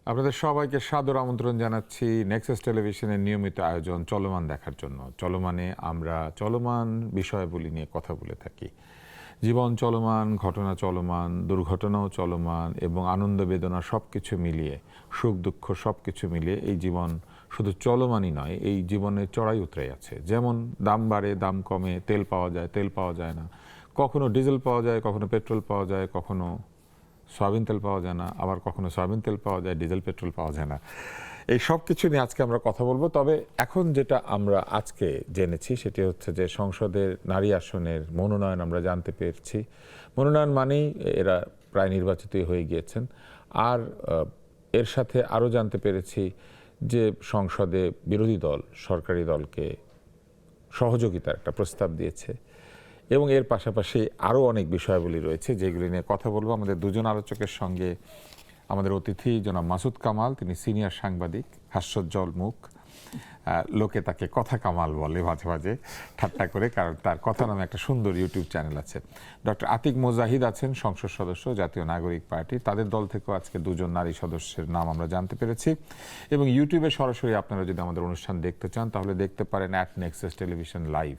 আপনাদের সবাইকে সাদর আমন্ত্রণ জানাচ্ছি নেক্সাস টেলিভিশনের নিয়মিত আয়োজন চলমান দেখার জন্য। চলমানে আমরা চলমান বিষয়াবলী নিয়ে কথা বলে থাকি। জীবন চলমান, ঘটনা চলমান, দুর্ঘটনাও চলমান এবং আনন্দ বেদনা সব কিছু মিলিয়ে, সুখ দুঃখ সব কিছু মিলিয়ে এই জীবন শুধু চলমানই নয়, এই জীবনে চড়াই উতরাই আছে। যেমন দাম বাড়ে, দাম কমে, তেল পাওয়া যায়, তেল পাওয়া যায় না, কখনো ডিজেল পাওয়া যায়, কখনো পেট্রোল পাওয়া যায়, কখনো সয়াবিন তেল পাওয়া যায় না, আবার কখনো সয়াবিন তেল পাওয়া যায়, ডিজেল পেট্রোল পাওয়া যায় না। এই সব কিছু নিয়ে আজকে আমরা কথা বলবো। তবে এখন যেটা আমরা আজকে জেনেছি সেটি হচ্ছে যে সংসদের নারী আসনের মনোনয়ন আমরা জানতে পেরেছি। মনোনয়ন মানেই এরা প্রায় নির্বাচিতই হয়ে গিয়েছেন। আর এর সাথে আরও জানতে পেরেছি যে সংসদে বিরোধী দল সরকারি দলকে সহযোগিতার একটা প্রস্তাব দিয়েছে এবং এর পাশাপাশি আরও অনেক বিষয়াবলী রয়েছে যেগুলি নিয়ে কথা বলবো আমাদের দুজন আলোচকের সঙ্গে। আমাদের অতিথি জনাব মাসুদ কামাল, তিনি সিনিয়র সাংবাদিক, হাস্যোজ্জ্বল মুখ, লোকে তাকে কথা কামাল বলে মাঝে মাঝে ঠাট্টা করে, কারণ তার কথা নামে একটা সুন্দর ইউটিউব চ্যানেল আছে। ডক্টর আতিক মোজাহিদ আছেন সংসদ সদস্য জাতীয় নাগরিক পার্টি, তাদের দল থেকেও আজকে দুজন নারী সদস্যের নাম আমরা জানতে পেরেছি। এবং ইউটিউবে সরাসরি আপনারা যদি আমাদের অনুষ্ঠান দেখতে চান তাহলে দেখতে পারেন @Nexus television live,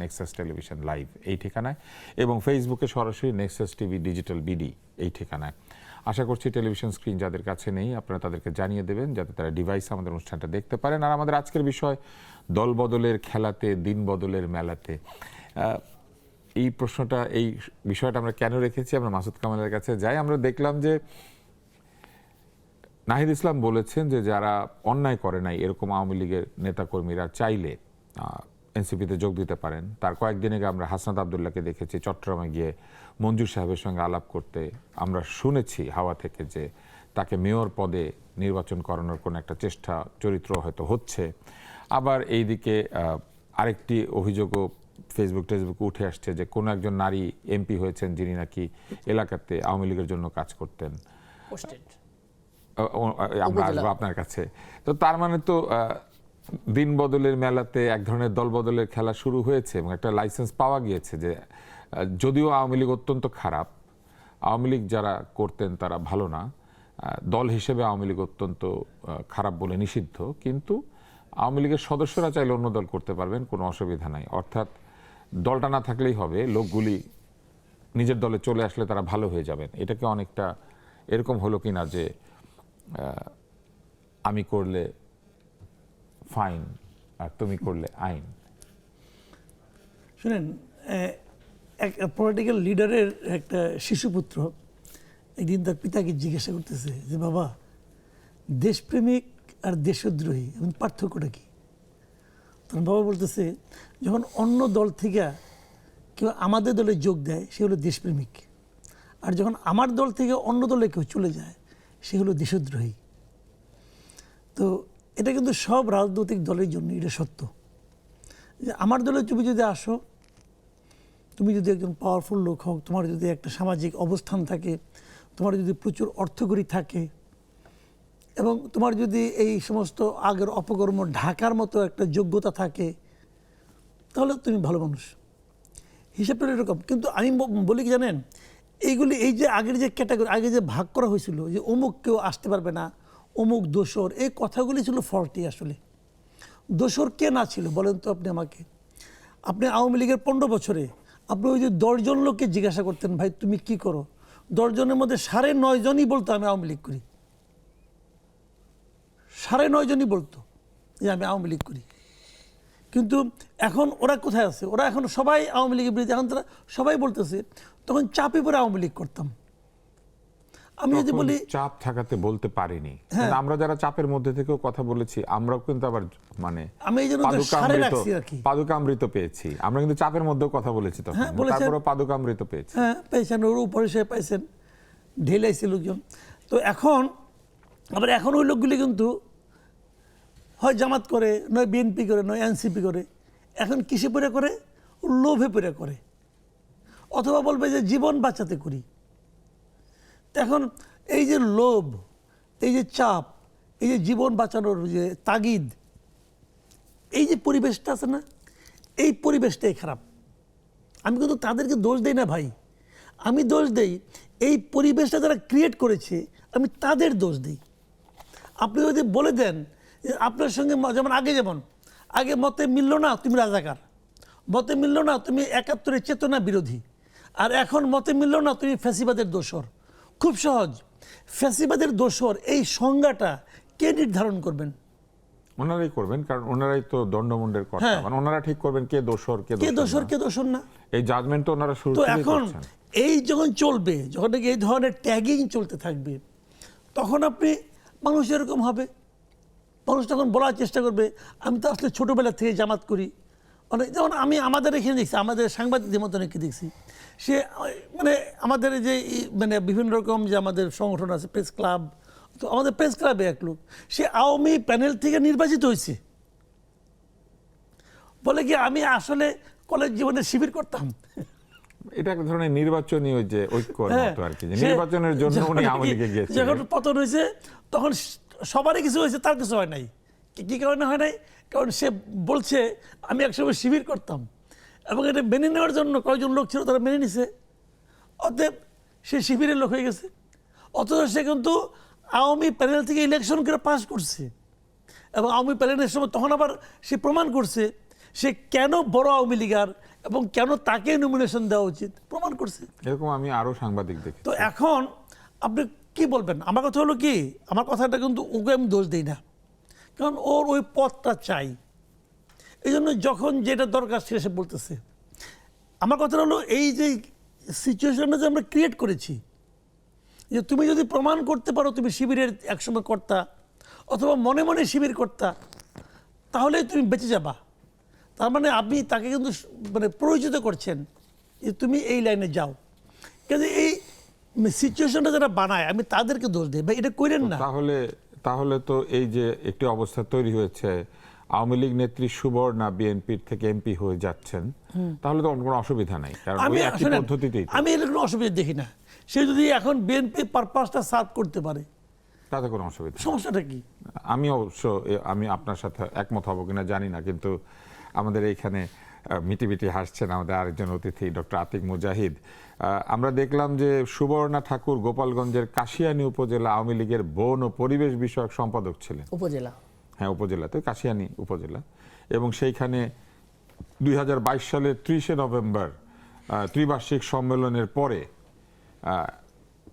@Nexus television live এই ঠিকানায়, এবং ফেসবুকে সরাসরি নেক্সাস টিভি ডিজিটাল বিডি এই ঠিকানায়। আশা করছি টেলিভিশন স্ক্রিন যাদের কাছে নেই আপনারা তাদেরকে জানিয়ে দেবেন যাতে তারা ডিভাইসে আমাদের অনুষ্ঠানটা দেখতে পারেন। আর আমাদের আজকের বিষয় দল বদলের খেলাতে, দিন বদলের মেলাতে। এই প্রশ্নটা, এই বিষয়টা আমরা কেন রেখেছি, আমরা মাসুদ কামালের কাছে যাই। আমরা দেখলাম যে নাহিদ ইসলাম বলেছেন যে যারা অন্যায় করে নাই এরকম আওয়ামী লীগের নেতাকর্মীরা চাইলে এনসিপিতে যোগ দিতে পারেন। তার কয়েকদিন আগে আমরা হাসনাত আবদুল্লাহকে দেখেছি চট্টগ্রামে গিয়ে মঞ্জুর সাহেবের সঙ্গে আলাপ করতে। আমরা শুনেছি হাওয়া থেকে যে তাকে মেয়র পদে নির্বাচন করানোর কোনো একটা চেষ্টা চরিত্র হয়তো হচ্ছে। আবার এইদিকে আরেকটি অভিযোগও ফেসবুক উঠে আসছে যে কোনো একজন নারী এমপি হয়েছেন যিনি নাকি এলাকাতে আওয়ামী লীগের জন্য কাজ করতেন। আমরা আসবো আপনার কাছে। তো তার মানে তো দিন বদলের মেলাতে এক ধরনের দল বদলের খেলা শুরু হয়েছে এবং একটা লাইসেন্স পাওয়া গিয়েছে যে যদিও আওয়ামী লীগ অত্যন্ত খারাপ, আওয়ামী লীগ যারা করতেন তারা ভালো না, দল হিসেবে আওয়ামী লীগ অত্যন্ত খারাপ বলে নিষিদ্ধ, কিন্তু আওয়ামী লীগের সদস্যরা চাইলে অন্য দল করতে পারবেন, কোনো অসুবিধা নাই। অর্থাৎ দলটা না থাকলেই হবে, লোকগুলি নিজের দলে চলে আসলে তারা ভালো হয়ে যাবেন। এটাকে অনেকটা এরকম হলো কিনা যে আমি করলে ফাইন আর তুমি করলে আইন। শুনেন, এক পলিটিক্যাল লিডারের একটা শিশুপুত্র একদিন তার পিতাকে জিজ্ঞাসা করতেছে যে বাবা, দেশপ্রেমিক আর দেশদ্রোহী এবং পার্থক্যটা কি? তখন বাবা বলতেছে, যখন অন্য দল থেকে কেউ আমাদের দলে যোগ দেয় সে হলো দেশপ্রেমিক, আর যখন আমার দল থেকে অন্য দলে কেউ চলে যায় সে হলো দেশদ্রোহী। তো এটা কিন্তু সব রাজনৈতিক দলের জন্য এটা সত্য যে আমার দলে তুমি যদি আসো, তুমি যদি একজন পাওয়ারফুল লোক হোক, তোমার যদি একটা সামাজিক অবস্থান থাকে, তোমার যদি প্রচুর অর্থকড়ি থাকে এবং তোমার যদি এই সমস্ত আগের অপকর্ম ঢাকার মতো একটা যোগ্যতা থাকে, তাহলে তুমি ভালো মানুষ। হিসাবটা এরকম। কিন্তু আমি বলি কি জানেন, এইগুলি এই যে আগের যে ক্যাটাগরি, আগে যে ভাগ করা হয়েছিল যে অমুক কেউ আসতে পারবে না, অমুক দোসর, এই কথাগুলি ছিল ফল্টি। আসলে দোসর কে না ছিল বলেন তো আপনি আমাকে? আপনি আওয়ামী লীগের 15 বছরে আপনি ওই যে 10 জন লোককে জিজ্ঞাসা করতেন, ভাই তুমি কি করো, 10 জনের মধ্যে 9.5 জনই বলতো আমি আওয়ামী লীগ করি। 9.5 জনই বলতো যে আমি আওয়ামী লীগ করি। কিন্তু এখন ওরা কোথায় আছে? ওরা এখন সবাই আওয়ামী লীগের বিরুদ্ধে। এখন তারা সবাই বলতেছে, তখন চাপে পরে আওয়ামী লীগ করতাম। আমি যদি বলি চাপ থাকাতে বলতে পারিনি, আমরা যারা চাপের মধ্যে থেকেও কথা বলেছি আমরাও কিন্তু আবার মানে আমি এই জন্য পাদুকামৃত পেয়েছি। আমরা কিন্তু চাপের মধ্যেও কথা বলেছি তখন, তারপরে পাদুকামৃত পেয়েছি। হ্যাঁ পেয়েছেন, ওর উপরে সে পাইছেন, ঢেলাইছে লোকজন। তো এখন আবার এখন ওই লোকগুলি কিন্তু হয় জামাত করে, নয় বিএনপি করে, নয় এনসিপি করে। এখন কিসে পড়ে করে? লোভে পড়ে করে, অথবা বলবে যে জীবন বাঁচাতে করি। এখন এই যে লোভ, এই যে চাপ, এই যে জীবন বাঁচানোর যে তাগিদ, এই যে পরিবেশটা আছে না, এই পরিবেশটাই খারাপ। আমি কিন্তু তাদেরকে দোষ দেই না ভাই, আমি দোষ দেই এই পরিবেশটা যারা ক্রিয়েট করেছে, আমি তাদের দোষ দিই। আপনি যদি বলে দেন যে আপনার সঙ্গে যেমন আগে মতে মিলল না তুমি রাজাকার, মতে মিলল না তুমি ৭১-এর চেতনা বিরোধী, আর এখন মতে মিলল না তুমি ফ্যাসিবাদের দোসর। খুব সহজ, ফ্যাসিবাদের দোসর এই সংজ্ঞাটা কে নির্ধারণ করবেন? ওনারাই করবেন, কারণ ওনারাই তো দণ্ডমুণ্ডের কথা, হ্যাঁ। মানে ওনারা ঠিক করবেন কে দোষর কে কে দোসর না। কে দোসর না। এই জাজমেন্ট তো ওনারা শুরু তো থেকেই এখন করছেন। এই যখন চলবে, যখন নাকি এই ধরনের ট্যাগিং চলতে থাকবে, তখন আপনি মানুষ এরকম হবে, মানুষ তখন বলার চেষ্টা করবে আমি তো আসলে ছোটোবেলা থেকে জামাত করি। অনেক যেমন আমি আমাদের এখানে দেখছি, আমাদের সাংবাদিকদের মতো অনেককে দেখছি, সে মানে আমাদের যে মানে বিভিন্ন রকম যে আমাদের সংগঠন আছে, প্রেস ক্লাব, তো আমাদের প্রেস ক্লাবে এক লোক সে আওয়ামী প্যানেল থেকে নির্বাচিত হয়েছে, বলে কি আমি আসলে কলেজ জীবনে শিবির করতাম। এটা এক ধরনের নির্বাচনী ওই যে ঐক্যর হ্যাঁ, মতো আর কি, যে সে নির্বাচনের জন্য যখন উনি নাকি- আওয়ামী লীগে গিয়েছিলেন। যখন পতন হয়েছে তখন সবারই কিছু হয়েছে, তার কিছু হয় নাই। কি কারণে হয় নাই? কারণ সে বলছে আমি একসময় শিবির করতাম, এবং এটা মেনে নেওয়ার জন্য কয়েকজন লোক ছিল, তারা মেনে নিছে, অতএব সে শিবিরের লোক হয়ে গেছে। অথচ সে কিন্তু আওয়ামী প্যানেল থেকে ইলেকশন করে পাস করছে, এবং আওয়ামী প্যানেলের সময় তখন আবার সে প্রমাণ করছে সে কেন বড় আওয়ামী লীগার এবং কেন তাকে নমিনেশন দেওয়া উচিত, প্রমাণ করছে। এরকম আমি আরো সাংবাদিক দেখি। তো এখন আপনি কি বলবেন? আমার কথা হলো কি, আমার কথাটা কিন্তু ওকে আমি দোষ দিই না, কারণ ওর ওই পথটা চাই, এই জন্য যখন যেটা দরকার সেটা সে বলতেছে। আমার কথা হলো এই যে সিচুয়েশনটা যে আমরা ক্রিয়েট করেছি, যে তুমি যদি প্রমাণ করতে পারো তুমি শিবিরের একসময় কর্তা অথবা মনে মনে শিবির কর্তা, তাহলে তুমি বেঁচে যাবা। তার মানে আপনি তাকে কিন্তু মানে পরিচিত করছেন যে তুমি এই লাইনে যাও। কিন্তু এই সিচুয়েশনটা যারা বানায় আমি তাদেরকে দোষ দিই, ভাই এটা করেন না। তাহলে তো এই যে একটি অবস্থা তৈরি হয়েছে, আওয়ামী লীগ নেত্রী সুবর্ণা বিএনপির থেকে এমপি হয়ে যাচ্ছেন, তাহলে তো কোনো অসুবিধা নাই, কারণ ওই একই পদ্ধতিতেই তো। আমি এর কোনো অসুবিধা দেখি না। সে যদি এখন বিএনপি পারপাসটা সার্ভ করতে পারে তাতে কোনো অসুবিধা নেই। সমস্যাটা কি? আমি অবশ্য আমি আপনার সাথে একমত হব কিনা জানি না, কিন্তু আমাদের এইখানে মিটিমিটি হাসছেন আমাদের আরেকজন অতিথি ডক্টর আতিক মুজাহিদ। আমরা দেখলাম যে সুবর্ণা ঠাকুর গোপালগঞ্জের কাশিয়ানী উপজেলা আওয়ামী লীগের বন ও পরিবেশ বিষয়ক সম্পাদক ছিলেন। উপজেলা, হ্যাঁ উপজেলাতে কাশিয়ানী উপজেলা, এবং সেইখানে 2022 সালের 30শে নভেম্বর ত্রিবার্ষিক সম্মেলনের পরে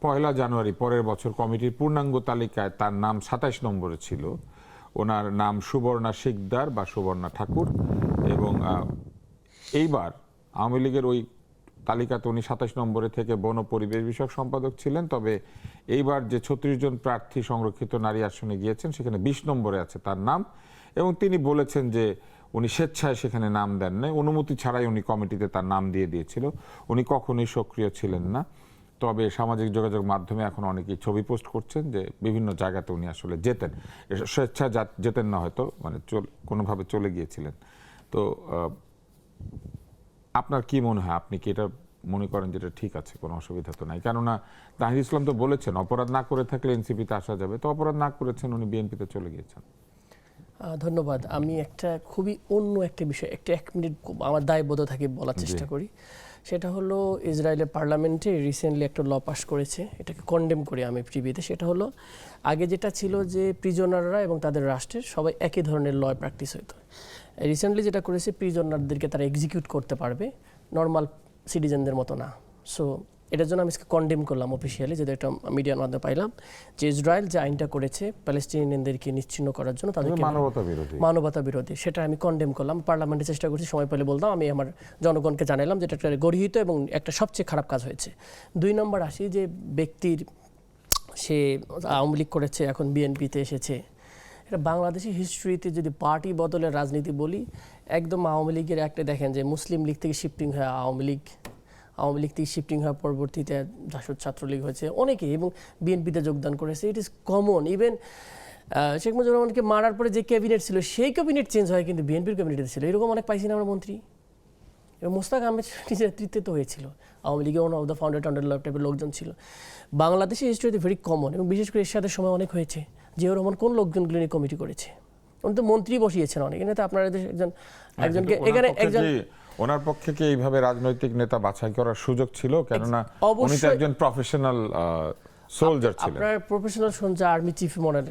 1 জানুয়ারি পরের বছর কমিটির পূর্ণাঙ্গ তালিকায় তার নাম 27 নম্বরে ছিল। ওনার নাম সুবর্ণা শিকদার বা সুবর্ণা ঠাকুর, এবং এইবার আওয়ামী লীগের ওই তালিকাতে উনি 27 নম্বরে থেকে বন ও পরিবেশ বিষয়ক সম্পাদক ছিলেন। তবে এইবার যে 36 জন প্রার্থী সংরক্ষিত নারী আসনে গিয়েছেন সেখানে 20 নম্বরে আছে তার নাম, এবং তিনি বলেছেন যে উনি স্বেচ্ছায় সেখানে নাম দেন নাই, অনুমতি ছাড়াই উনি কমিটিতে তার নাম দিয়ে দিয়েছিল, উনি কখনোই সক্রিয় ছিলেন না। তবে সামাজিক যোগাযোগ মাধ্যমে এখন অনেকেই ছবি পোস্ট করছেন যে বিভিন্ন জায়গাতে উনি আসলে যেতেন, স্বেচ্ছা যেতেন না, হয়তো মানে কোনোভাবে চলে গিয়েছিলেন। তো আপনার কি মনে হয়, আপনি কি এটা মনে করেন যেটা ঠিক আছে, কোনো অসুবিধা তো নাই? কেননা তাহির ইসলাম তো বলেছেন অপরাধ না করে থাকলে এনসিপিতে আসা যাবে, তো অপরাধ না করেছেন, উনি বিএনপিতে চলে গিয়েছেন। ধন্যবাদ। আমি একটা খুবই অন্য একটা বিষয় এক মিনিট আমার দায়বদ্ধ থাকে বলার চেষ্টা করি। সেটা হলো ইসরায়েলের পার্লামেন্টে রিসেন্টলি একটা ল পাস করেছে, এটাকে কন্ডেম করি আমি টিভিতে। সেটা হলো আগে যেটা ছিল যে প্রিজনাররা এবং তাদের রাষ্ট্রের সবাই একই ধরনের ল প্র্যাকটিস হতো। রিসেন্টলি যেটা করেছে প্রিজনারদেরকে তারা এক্সিকিউট করতে পারবে, নর্মাল সিটিজেনদের মতো না। সো এটার জন্য আমি কন্ডেম করলাম অফিসিয়ালি, যেটা একটা মিডিয়ার মাধ্যমে পাইলাম যে ইসরায়েল যে আইনটা করেছে প্যালেস্টিনিয়ানদেরকে নিশ্চিহ্ন করার জন্য, তাদেরকে মানবতা বিরোধী, সেটা আমি কন্ডেম করলাম। পার্লামেন্টে চেষ্টা করছি, সময় পেলে বলতাম, আমি আমার জনগণকে জানালাম যেটা একটা গর্হিত এবং একটা সবচেয়ে খারাপ কাজ হয়েছে। 2 নম্বর আসি যে ব্যক্তির, সে আওয়ামী লীগ করেছে এখন বিএনপিতে এসেছে। এটা বাংলাদেশের হিস্ট্রিতে যদি পার্টি বদলের রাজনীতি বলি, একদম আওয়ামী লীগের একটা দেখেন যে মুসলিম লীগ থেকে শিফটিং হয় আওয়ামী লীগ থেকে শিফটিং হওয়ার পরবর্তীতে জাসদ ছাত্রলীগ হয়েছে অনেকে, এবং বিএনপিতে যোগদান করেছে। It is common. Even Sheikh Mujibur রহমানকে মারার পরে যে ক্যাবিনেট ছিল সেই ক্যাবিনেট চেঞ্জ হয়, কিন্তু বিএনপির ক্যাবিনেটে ছিল। এরকম অনেক পাইছি না আমরা মন্ত্রী, এবং মোস্তাক আহমেদ নিজের নেতৃত্বে তো হয়েছিল। আওয়ামী লীগে ওয়ান অফ দ্য ফাউন্ডার টাইপের লোকজন ছিল। বাংলাদেশের হিস্ট্রিতে ভেরি কমন, এবং বিশেষ করে এরশাদের সময় অনেক হয়েছে। জিয়াউর রহমান কোন লোকজনগুলো নিয়ে কমিটি করেছে? উনি তো মন্ত্রী বসিয়েছেন অনেক। এখানে তো আপনারা একজনকে এখানে একজন, ওনার পক্ষে কি এইভাবে রাজনৈতিক নেতা বাছাই করার সুযোগ ছিল? কেননা উনি তো একজন প্রফেশনাল সোলজার ছিলেন। আপনার professional soldier, army chief model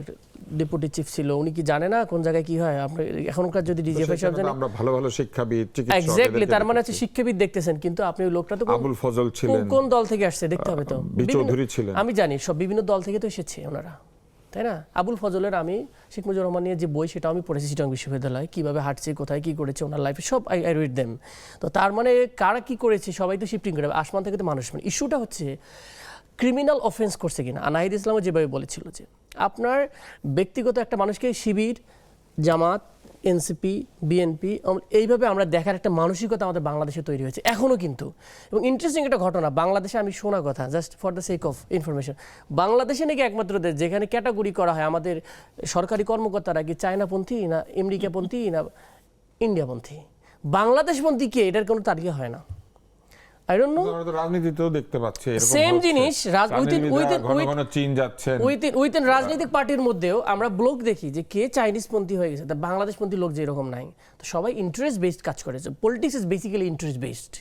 deputy chief ছিল, উনি কি জানে না কোন জায়গায় কি হয়? আপনি এখনকার যদি ডিজিএফআই সাহেব জানেন, আমরা ভালো ভালো শিক্ষাবিদ, চিকিৎসক, এক্স্যাক্টলি, এদেরকে তার মানে দেখেছি। হচ্ছে শিক্ষাবিদ দেখতেছেন, কিন্তু আপনি ওই লোকটা তো আবুল ফজল ছিলেন, কোন দল থেকে আসছে দেখতে হবে তো। বি বিভিন্ন- চৌধুরী ছিলেন। আমি জানি সব বিভিন্ন দল থেকে তো এসেছে ওনারা, তাই না? আবুল ফজলের আমি শেখ মুজিবুর রহমান নিয়ে যে বই, সেটা আমি পড়েছি চিটাগং বিশ্ববিদ্যালয়ে, কিভাবে হাঁটছে, কোথায় কি করেছে ওনার লাইফে, সব আই রিড দেম। তো তার মানে কারা কি করেছে, সবাই তো শিফটিং করে আসমান থেকে তো মানুষ। মানে ইস্যুটা হচ্ছে ক্রিমিনাল অফেন্স করছে কিনা। নাহিদ ইসলামও যেভাবে বলেছিল যে আপনার ব্যক্তিগত একটা মানুষকে শিবির, জামাত, এনসিপি, বিএনপি, এইভাবে আমরা দেখার একটা মানসিকতা আমাদের বাংলাদেশে তৈরি হয়েছে এখনও কিন্তু। এবং ইন্টারেস্টিং একটা ঘটনা, বাংলাদেশে আমি শোনা কথা, just for the sake of information, বাংলাদেশে নাকি একমাত্র দেশ যেখানে ক্যাটাগরি করা হয় আমাদের সরকারি কর্মকর্তারা কি চায়নাপন্থী না আমেরিকাপন্থী না ইন্ডিয়াপন্থী। বাংলাদেশপন্থী কে, এটার কোনো তালিকা হয় না। I don't know. আমরা তো রাজনীতিতেও দেখতে পাচ্ছি এরকম Same হচ্ছে। জিনিস, রাজনীতিবিদরা ঘন ঘন চীন যাচ্ছেন। উইথিন রাজনৈতিক পার্টির মধ্যেও আমরা ব্লক দেখি যে কে চাইনিজপন্থী হয়ে গেছে, তা বাংলাদেশপন্থী লোক যে এরকম নাই। তো সবাই ইন্টারেস্ট বেসড কাজ করে, politics is basically interest based.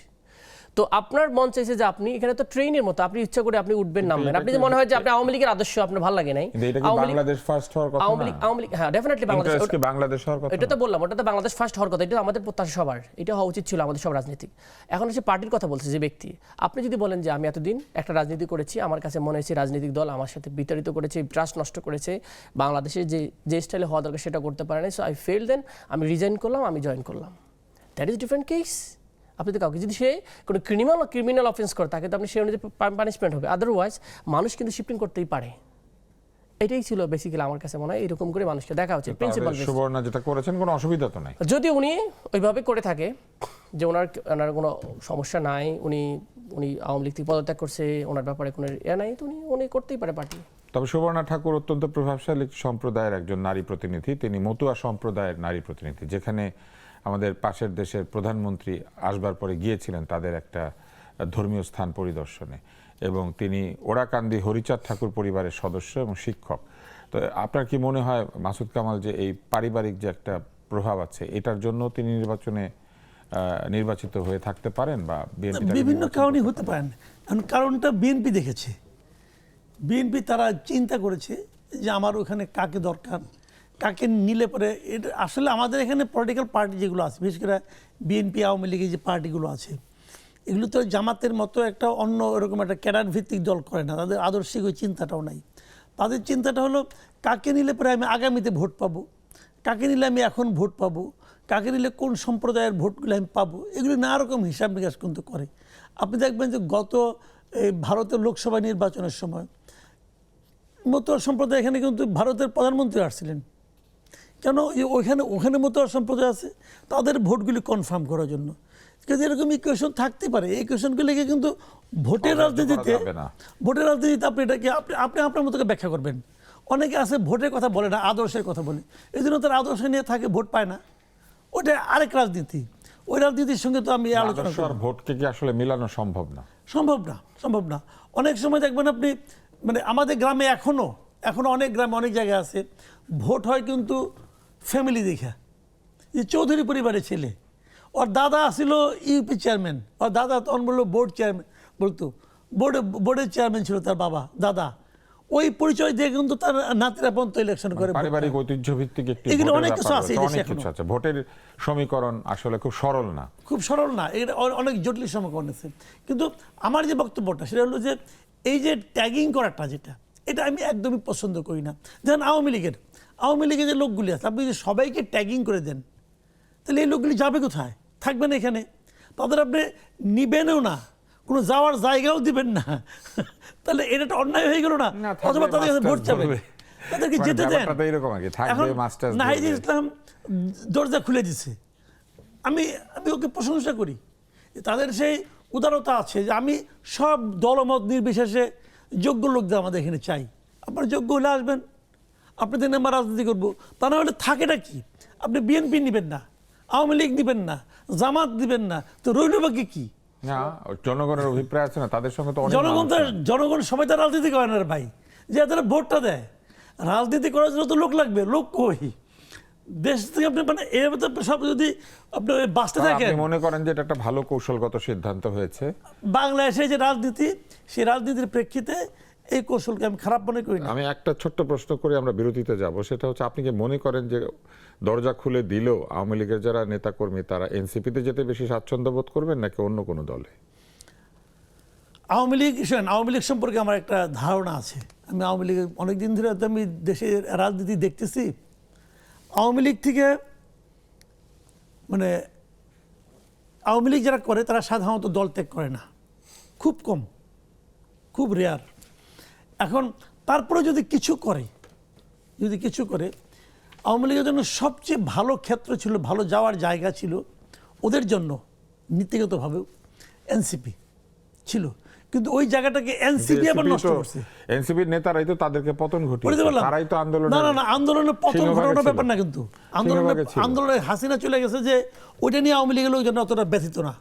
তো আপনার মন চাইছে যে আপনি এখানে তো ট্রেনের মতো, আপনি ইচ্ছা করে আপনি উঠবেন, নামবেন, আপনি যে মনে হয় যে আপনি আওয়ামী লীগের আদর্শ আপনার ভালো লাগে নাই, কিন্তু এটা কি বাংলাদেশ ফার্স্ট হওয়ার কথা না? আওয়ামী লীগ, হ্যাঁ ডেফিনেটলি বাংলাদেশ, ইন্টারেস্ট কি বাংলাদেশ হওয়ার কথা এটা না? তো বললাম, ওটা তো বাংলাদেশ ফার্স্ট হওয়ার কথা, এটা আমাদের প্রত্যাশা সবার, এটা হওয়া উচিত ছিল আমাদের সব রাজনীতিক। এখন হচ্ছে পার্টির কথা বলছে যে ব্যক্তি, আপনি যদি বলেন যে আমি এতদিন একটা রাজনীতি করেছি, আমার কাছে মনে হয়েছে রাজনৈতিক দল আমার সাথে বিতাড়িত করেছে, ট্রাস্ট নষ্ট করেছে, বাংলাদেশে যে স্টাইলে হওয়া দরকার সেটা করতে পারে না, সো আই ফেল, দেন আমি রিজাইন করলাম, আমি জয়েন করলাম। That is different case. আপনি তো কাউকে যদি সে কোনো ক্রিমিনাল অফেন্স করে, তাকে তো আপনি সে অনুযায়ী পানিশমেন্ট হবে, আদারওয়াইজ মানুষ কিন্তু শিফটিং করতেই পারে। এটাই ছিল বেসিক্যালি আমার কাছে মনে হয়, এরকম করে মানুষকে দেখা উচিত প্রিন্সিপাল। তাহলে সুবর্ণা যেটা করেছেন কোনো অসুবিধা তো নাই। যদি উনি ওইভাবে করে থাকে যে ওনার কোনো সমস্যা নাই, উনি আওয়ামী লীগ থেকে পদত্যাগ করছে, ওনার ব্যাপারে কোনো নাই, তো উনি করতেই পারে পার্টি। তবে সুবর্ণা ঠাকুর অত্যন্ত প্রভাবশালী সম্প্রদায়ের একজন নারী প্রতিনিধি। তিনি মতুয়া সম্প্রদায়ের নারী প্রতিনিধি, যেখানে আমাদের পাশের দেশের প্রধানমন্ত্রী আসবার পরে গিয়েছিলেন তাদের একটা ধর্মীয় স্থান পরিদর্শনে, এবং তিনি ওরাকান্দি হরিচাঁদ ঠাকুর পরিবারের সদস্য এবং শিক্ষক। তো আপনার কি মনে হয় মাসুদ কামাল যে এই পারিবারিক যে একটা প্রভাব আছে, এটার জন্য তিনি নির্বাচিত হয়ে থাকতে পারেন, বা বিএনপি বিভিন্ন কারণে হতে পারেন। কারণ কারণটা বিএনপি দেখেছে, বিএনপি তারা চিন্তা করেছে যে আমার ওখানে কাকে দরকার, কাকে নিলে পরে। এটা আসলে আমাদের এখানে পলিটিক্যাল পার্টি যেগুলো আছে, বিশেষ করে বিএনপি, আওয়ামী লীগের যে পার্টিগুলো আছে, এগুলো তো জামাতের মতো একটা অন্য এরকম একটা ক্যাডার ভিত্তিক দল করে না, তাদের আদর্শিক ওই চিন্তাটাও নাই। তাদের চিন্তাটা হলো কাকে নিলে পরে আমি আগামীতে ভোট পাবো, কাকে নিলে আমি এখন ভোট পাবো, কাকে নিলে কোন সম্প্রদায়ের ভোটগুলো আমি পাবো, এগুলো নানা রকম হিসাব নিকাশ কিন্তু করে। আপনি দেখবেন যে গত ভারতের লোকসভা নির্বাচনের সময় মতুয়া সম্প্রদায় এখানে কিন্তু ভারতের প্রধানমন্ত্রী আসছিলেন। কেন? ওখানে মতুয়া সম্প্রদায় আছে, তাদের ভোটগুলি কনফার্ম করার জন্য। কিন্তু এরকম ইকুয়েশন থাকতে পারে, এই ইকুয়েশনগুলিকে কিন্তু ভোটের রাজনীতিতে আপনি এটাকে আপনি আপনার মতো ব্যাখ্যা করবেন। অনেকে আছে ভোটের কথা বলে না, আদর্শের কথা বলে, এই জন্য তার আদর্শ নিয়ে থাকে, ভোট পায় না। ওটা আরেক রাজনীতি, ওই রাজনীতির সঙ্গে তো আমি আলোচনা করি। ভোটকে কি আসলে মিলানো সম্ভব না? সম্ভব না। অনেক সময় দেখবেন আপনি, মানে আমাদের গ্রামে এখনো অনেক গ্রামে অনেক জায়গায় আছে ভোট হয় কিন্তু ফ্যামিলি দেখা, যে চৌধুরী পরিবারের ছেলে, ওর দাদা আসছিল ইউপি চেয়ারম্যান, ওর দাদা তখন বললো বোর্ড চেয়ারম্যান, বলতো বোর্ডের চেয়ারম্যান ছিল তার বাবা, দাদা। ওই পরিচয় দিয়ে কিন্তু তার নাতিরা পর্যন্ত ইলেকশন করে। পারিবারিক ঐতিহ্য ভিত্তিক একটি এগুলো অনেক কিছু আছে, ভোটের সমীকরণ আসলে খুব সরল না, এটা অনেক জটিল সমীকরণ আছে। কিন্তু আমার যে বক্তব্যটা সেটা হলো যে এই যে ট্যাগিং করাটা, এটা আমি একদমই পছন্দ করি না। যেমন আওয়ামী লীগের যে লোকগুলি আছে, আপনি যদি সবাইকে ট্যাগিং করে দেন, তাহলে এই লোকগুলি যাবে কোথায়? থাকবে না এখানে, তাদের আপনি নিবেনও না, কোনো যাওয়ার জায়গাও দিবেন না, তাহলে এটা একটা অন্যায় হয়ে গেল না? অথবা তাদের কাছে ভোট যাবে, তাদেরকে যেতে দেন। এখন নাহিদ ইসলাম দরজা খুলে দিছে, আমি ওকে প্রশংসা করি। তাদের সেই উদারতা আছে যে আমি সব দলমত নির্বিশেষে যোগ্য লোকদের আমাদের এখানে চাই, আপনার যোগ্য হলে আসবেন, আপনাদের নিয়ে আমরা রাজনীতি করবো। তা না হলে থাকেটা কি? আপনি বিএনপি নেবেন না, আওয়ামী লীগ নেবেন না, জামাত দিবেন না, তো রইল বাকি কি? জনগণের অভিপ্রায় আছে না, তাদের সঙ্গে তো জনগণ সবাই তো রাজনীতি করে না রে ভাই, যে তারা ভোটটা দেয়। রাজনীতি করার জন্য তো লোক লাগবে, লোক কই? দেশ থেকে আপনি মানে এর সব যদি আপনি বাঁচতে থাকেন। মনে করেন যে এটা একটা ভালো কৌশলগত সিদ্ধান্ত হয়েছে বাংলাদেশে যে রাজনীতি, সেই রাজনীতির প্রেক্ষিতে এই কৌশলকে আমি খারাপ মনে করি না। আমি একটা ছোট্ট প্রশ্ন করে আমরা বিরতিতে যাব, সেটা হচ্ছে আপনি কি মনে করেন যে দরজা খুলে দিলেও আওয়ামী লীগের যারা নেতাকর্মী তারা এনসিপিতে যেতে বেশি স্বাচ্ছন্দ্য বোধ করবেন নাকি অন্য কোনো দলে? আওয়ামী লীগ সম্পর্কে আমার একটা ধারণা আছে। আমি আওয়ামী লীগের অনেকদিন ধরে তো আমি দেশের রাজনীতি দেখতেছি। আওয়ামী লীগ থেকে মানে আওয়ামী লীগ যারা করে তারা সাধারণত দল ত্যাগ করে না, খুব কম, খুব রেয়ার। এখন তারপরে যদি কিছু করে আওয়ামী লীগের জন্য সবচেয়ে ভালো ক্ষেত্র ছিল, ভালো যাওয়ার জায়গা ছিল ওদের জন্য নীতিগতভাবেও এনসিপি ছিল, কিন্তু ওই জায়গাটাকে এনসিপি আবার নষ্ট করছে। এনসিপির নেতারাই তো তাদেরকে পতন ঘটিয়েছে, তারাই তো আন্দোলন। না আন্দোলনের পতন ঘটানোর ব্যাপার না, কিন্তু আন্দোলনে হাসিনা চলে গেছে যে ওইটা নিয়ে আওয়ামী লীগের লোকজন অতটা ব্যথিত না।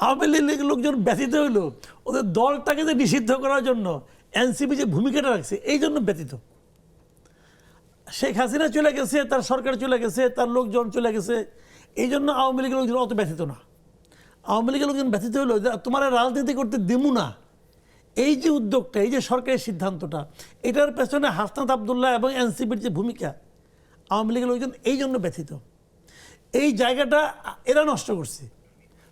আওয়ামী লীগের লোকজন ব্যথিত হইলো ওদের দলটাকে যে নিষিদ্ধ করার জন্য এনসিপি যে ভূমিকাটা রাখছে এই জন্য ব্যথিত। শেখ হাসিনা চলে গেছে, তার সরকার চলে গেছে, তার লোকজন চলে গেছে, এই জন্য আওয়ামী লীগের লোকজন অত ব্যথিত না। আওয়ামী লীগের লোকজন ব্যথিত হইলো যে তোমার রাজনীতি করতে দেবো না, এই যে উদ্যোগটা, এই যে সরকারের সিদ্ধান্তটা, এটার পেছনে হাসনাত আবদুল্লাহ এবং এনসিপির যে ভূমিকা, আওয়ামী লীগের লোকজন এই জন্য ব্যথিত। এই জায়গাটা এরা নষ্ট করছে।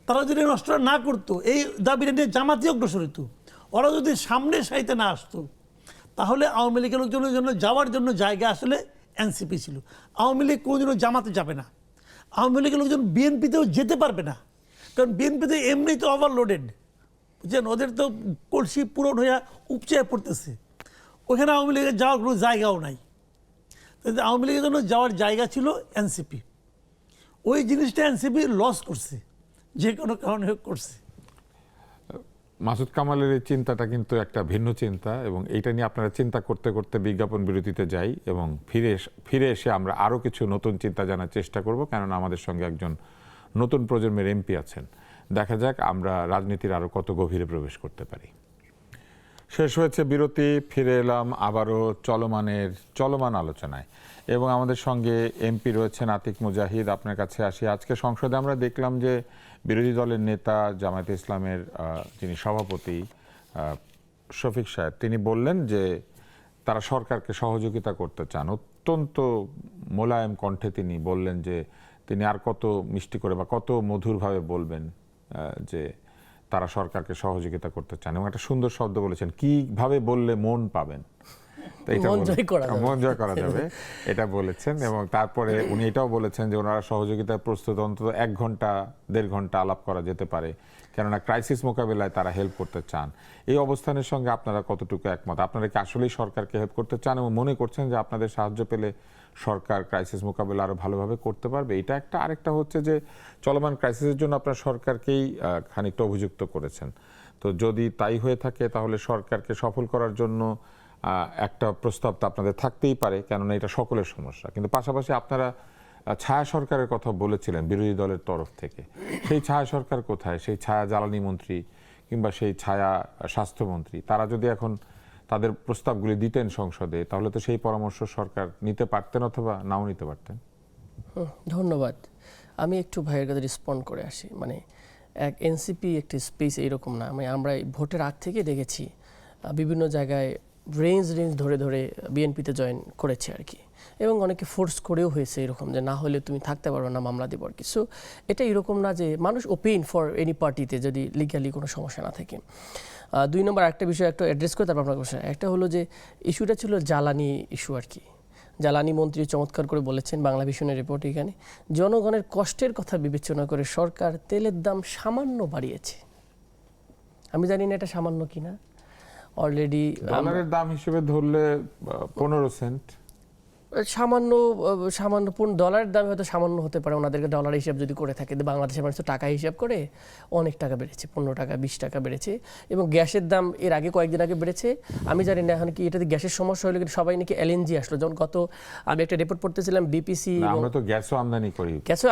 তারা যদি নষ্ট না করতো, এই দাবিটা নিয়ে জামাতি অগ্রসর হইতো, ওরা যদি সামনে সাইতে না আসতো, তাহলে আওয়ামী লীগের লোকজনের জন্য যাওয়ার জন্য জায়গা আসলে এনসিপি ছিল। আওয়ামী লীগ কোনোদিনও জামাতে যাবে না, আওয়ামী লীগের লোকজন বিএনপিতেও যেতে পারবে না, কারণ বিএনপিতে এমনি তো ওভারলোডেড, বুঝছেন, ওদের তো কলসি পূরণ হইয়া উপচে পড়তেছে, ওখানে আওয়ামী লীগের যাওয়ার কোনো জায়গাও নাই। আওয়ামী লীগের জন্য যাওয়ার জায়গা ছিল এনসিপি, ওই জিনিসটা এনসিপি লস করছে, যে কোনো কারণে করছে। মাসুদ কামালের এই চিন্তাটা কিন্তু একটা ভিন্ন চিন্তা, এবং এইটা নিয়ে আপনারা চিন্তা করতে করতে বিজ্ঞাপন বিরতিতে যাই এবং ফিরে এসে আমরা আরও কিছু নতুন চিন্তা জানার চেষ্টা করব, কেননা আমাদের সঙ্গে একজন নতুন প্রজন্মের এমপি আছেন। দেখা যাক আমরা রাজনীতির আরও কত গভীরে প্রবেশ করতে পারি। শেষ হয়েছে বিরতি, ফিরে এলাম আবারও চলমান আলোচনায়, এবং আমাদের সঙ্গে এমপি রয়েছেন আতিক মুজাহিদ। আপনার কাছে আসি। আজকে সংসদে আমরা দেখলাম যে বিরোধী দলের নেতা জামায়াতে ইসলামের যিনি সভাপতি শফিক সাহেব, তিনি বললেন যে তারা সরকারকে সহযোগিতা করতে চান। অত্যন্ত মোলায়েম কণ্ঠে তিনি বললেন যে তিনি আর কত মিষ্টি করে বা কত মধুরভাবে বলবেন যে তারা সরকারকে সহযোগিতা করতে চান, এবং একটা সুন্দর শব্দ বলেছেন, কিভাবে বললে মন পাবেন, মন জয় করা যাবে, এটা বলেছেন। এবং তারপরে উনি এটাও বলেছেন যে ওনারা সহযোগিতায় প্রস্তুত, অন্তত 1 ঘন্টা 1.5 ঘন্টা আলাপ করা যেতে পারে, কেননা ক্রাইসিস মোকাবিলায় তারা হেল্প করতে চান। এই অবস্থানের সঙ্গে আপনারা কতটুকু একমত? আপনারা কি আসলেই সরকারকে হেল্প করতে চান এবং মনে করছেন যে আপনাদের সাহায্য পেলে সরকার ক্রাইসিস মোকাবিলা আরো ভালোভাবে করতে পারবে? এটা একটা। আরেকটা হচ্ছে যে চলমান ক্রাইসিসের জন্য আপনারা সরকারকেই খানিকটা অভিযুক্ত করেছেন। তো যদি তাই হয়ে থাকে তাহলে সরকারকে সফল করার জন্য একটা প্রস্তাব তো আপনাদের থাকতেই পারে, কেননা এটা সকলের সমস্যা। কিন্তু পাশাপাশি আপনারা ছায়া সরকারের কথা বলেছিলেন বিরোধী দলের তরফ থেকে। সেই ছায়া সরকার কোথায়? সেই ছায়া জ্বালানি মন্ত্রী কিংবা সেই ছায়া স্বাস্থ্যমন্ত্রী, তারা যদি এখন তাদের প্রস্তাবগুলি দিতেন সংসদে, তাহলে তো সেই পরামর্শ সরকার নিতে পারতেন অথবা নাও নিতে পারতেন। ধন্যবাদ। আমি একটু ভাইয়ের কাছে রেসপন্ড করে আসি। মানে এক এনসিপি একটি স্পেস এইরকম না। মানে আমরা ভোটের আগ থেকে দেখেছি বিভিন্ন জায়গায় রেঞ্জ ধরে ধরে বিএনপিতে জয়েন করেছে আর কি, এবং অনেকে ফোর্স করেও হয়েছে এরকম যে না হলে তুমি থাকতে পারবে না, মামলা দেবো আর কি। সো এটা এরকম না যে মানুষ ওপেন ফর এনি পার্টিতে যদি লিগালি কোনো সমস্যা না থাকে। 2 নম্বর একটা বিষয় একটু অ্যাড্রেস করে তারপর আপনার কোশ্চেন। একটা হলো যে ইস্যুটা ছিল জ্বালানি ইস্যু আর কি। জ্বালানি মন্ত্রী চমৎকার করে বলেছেন বাংলা ভিশনের রিপোর্ট, এখানে জনগণের কষ্টের কথা বিবেচনা করে সরকার তেলের দাম সামান্য বাড়িয়েছে। আমি জানি না এটা সামান্য কিনা। অলরেডি ডলারের দাম হিসেবে ধরলে 15 সেন্ট, সামান্য ডলারের দাম হয়তো সামান্য হতে পারে ওনাদেরকে ডলার হিসাব যদি করে থাকে। বাংলাদেশের মানুষ তো টাকা হিসাব করে, অনেক টাকা বেড়েছে, 15 টাকা 20 টাকা বেড়েছে। এবং গ্যাসের দাম এর আগে কয়েকদিন আগে বেড়েছে। আমি জানি না এখন কি এটাতে গ্যাসের সমস্যা হলে কিন্তু সবাই নাকি এলএনজি আসলো। যখন আমি একটা রিপোর্ট পড়তেছিলাম বিপিসি, আমরা তো গ্যাসও আমদানি করি, গ্যাসে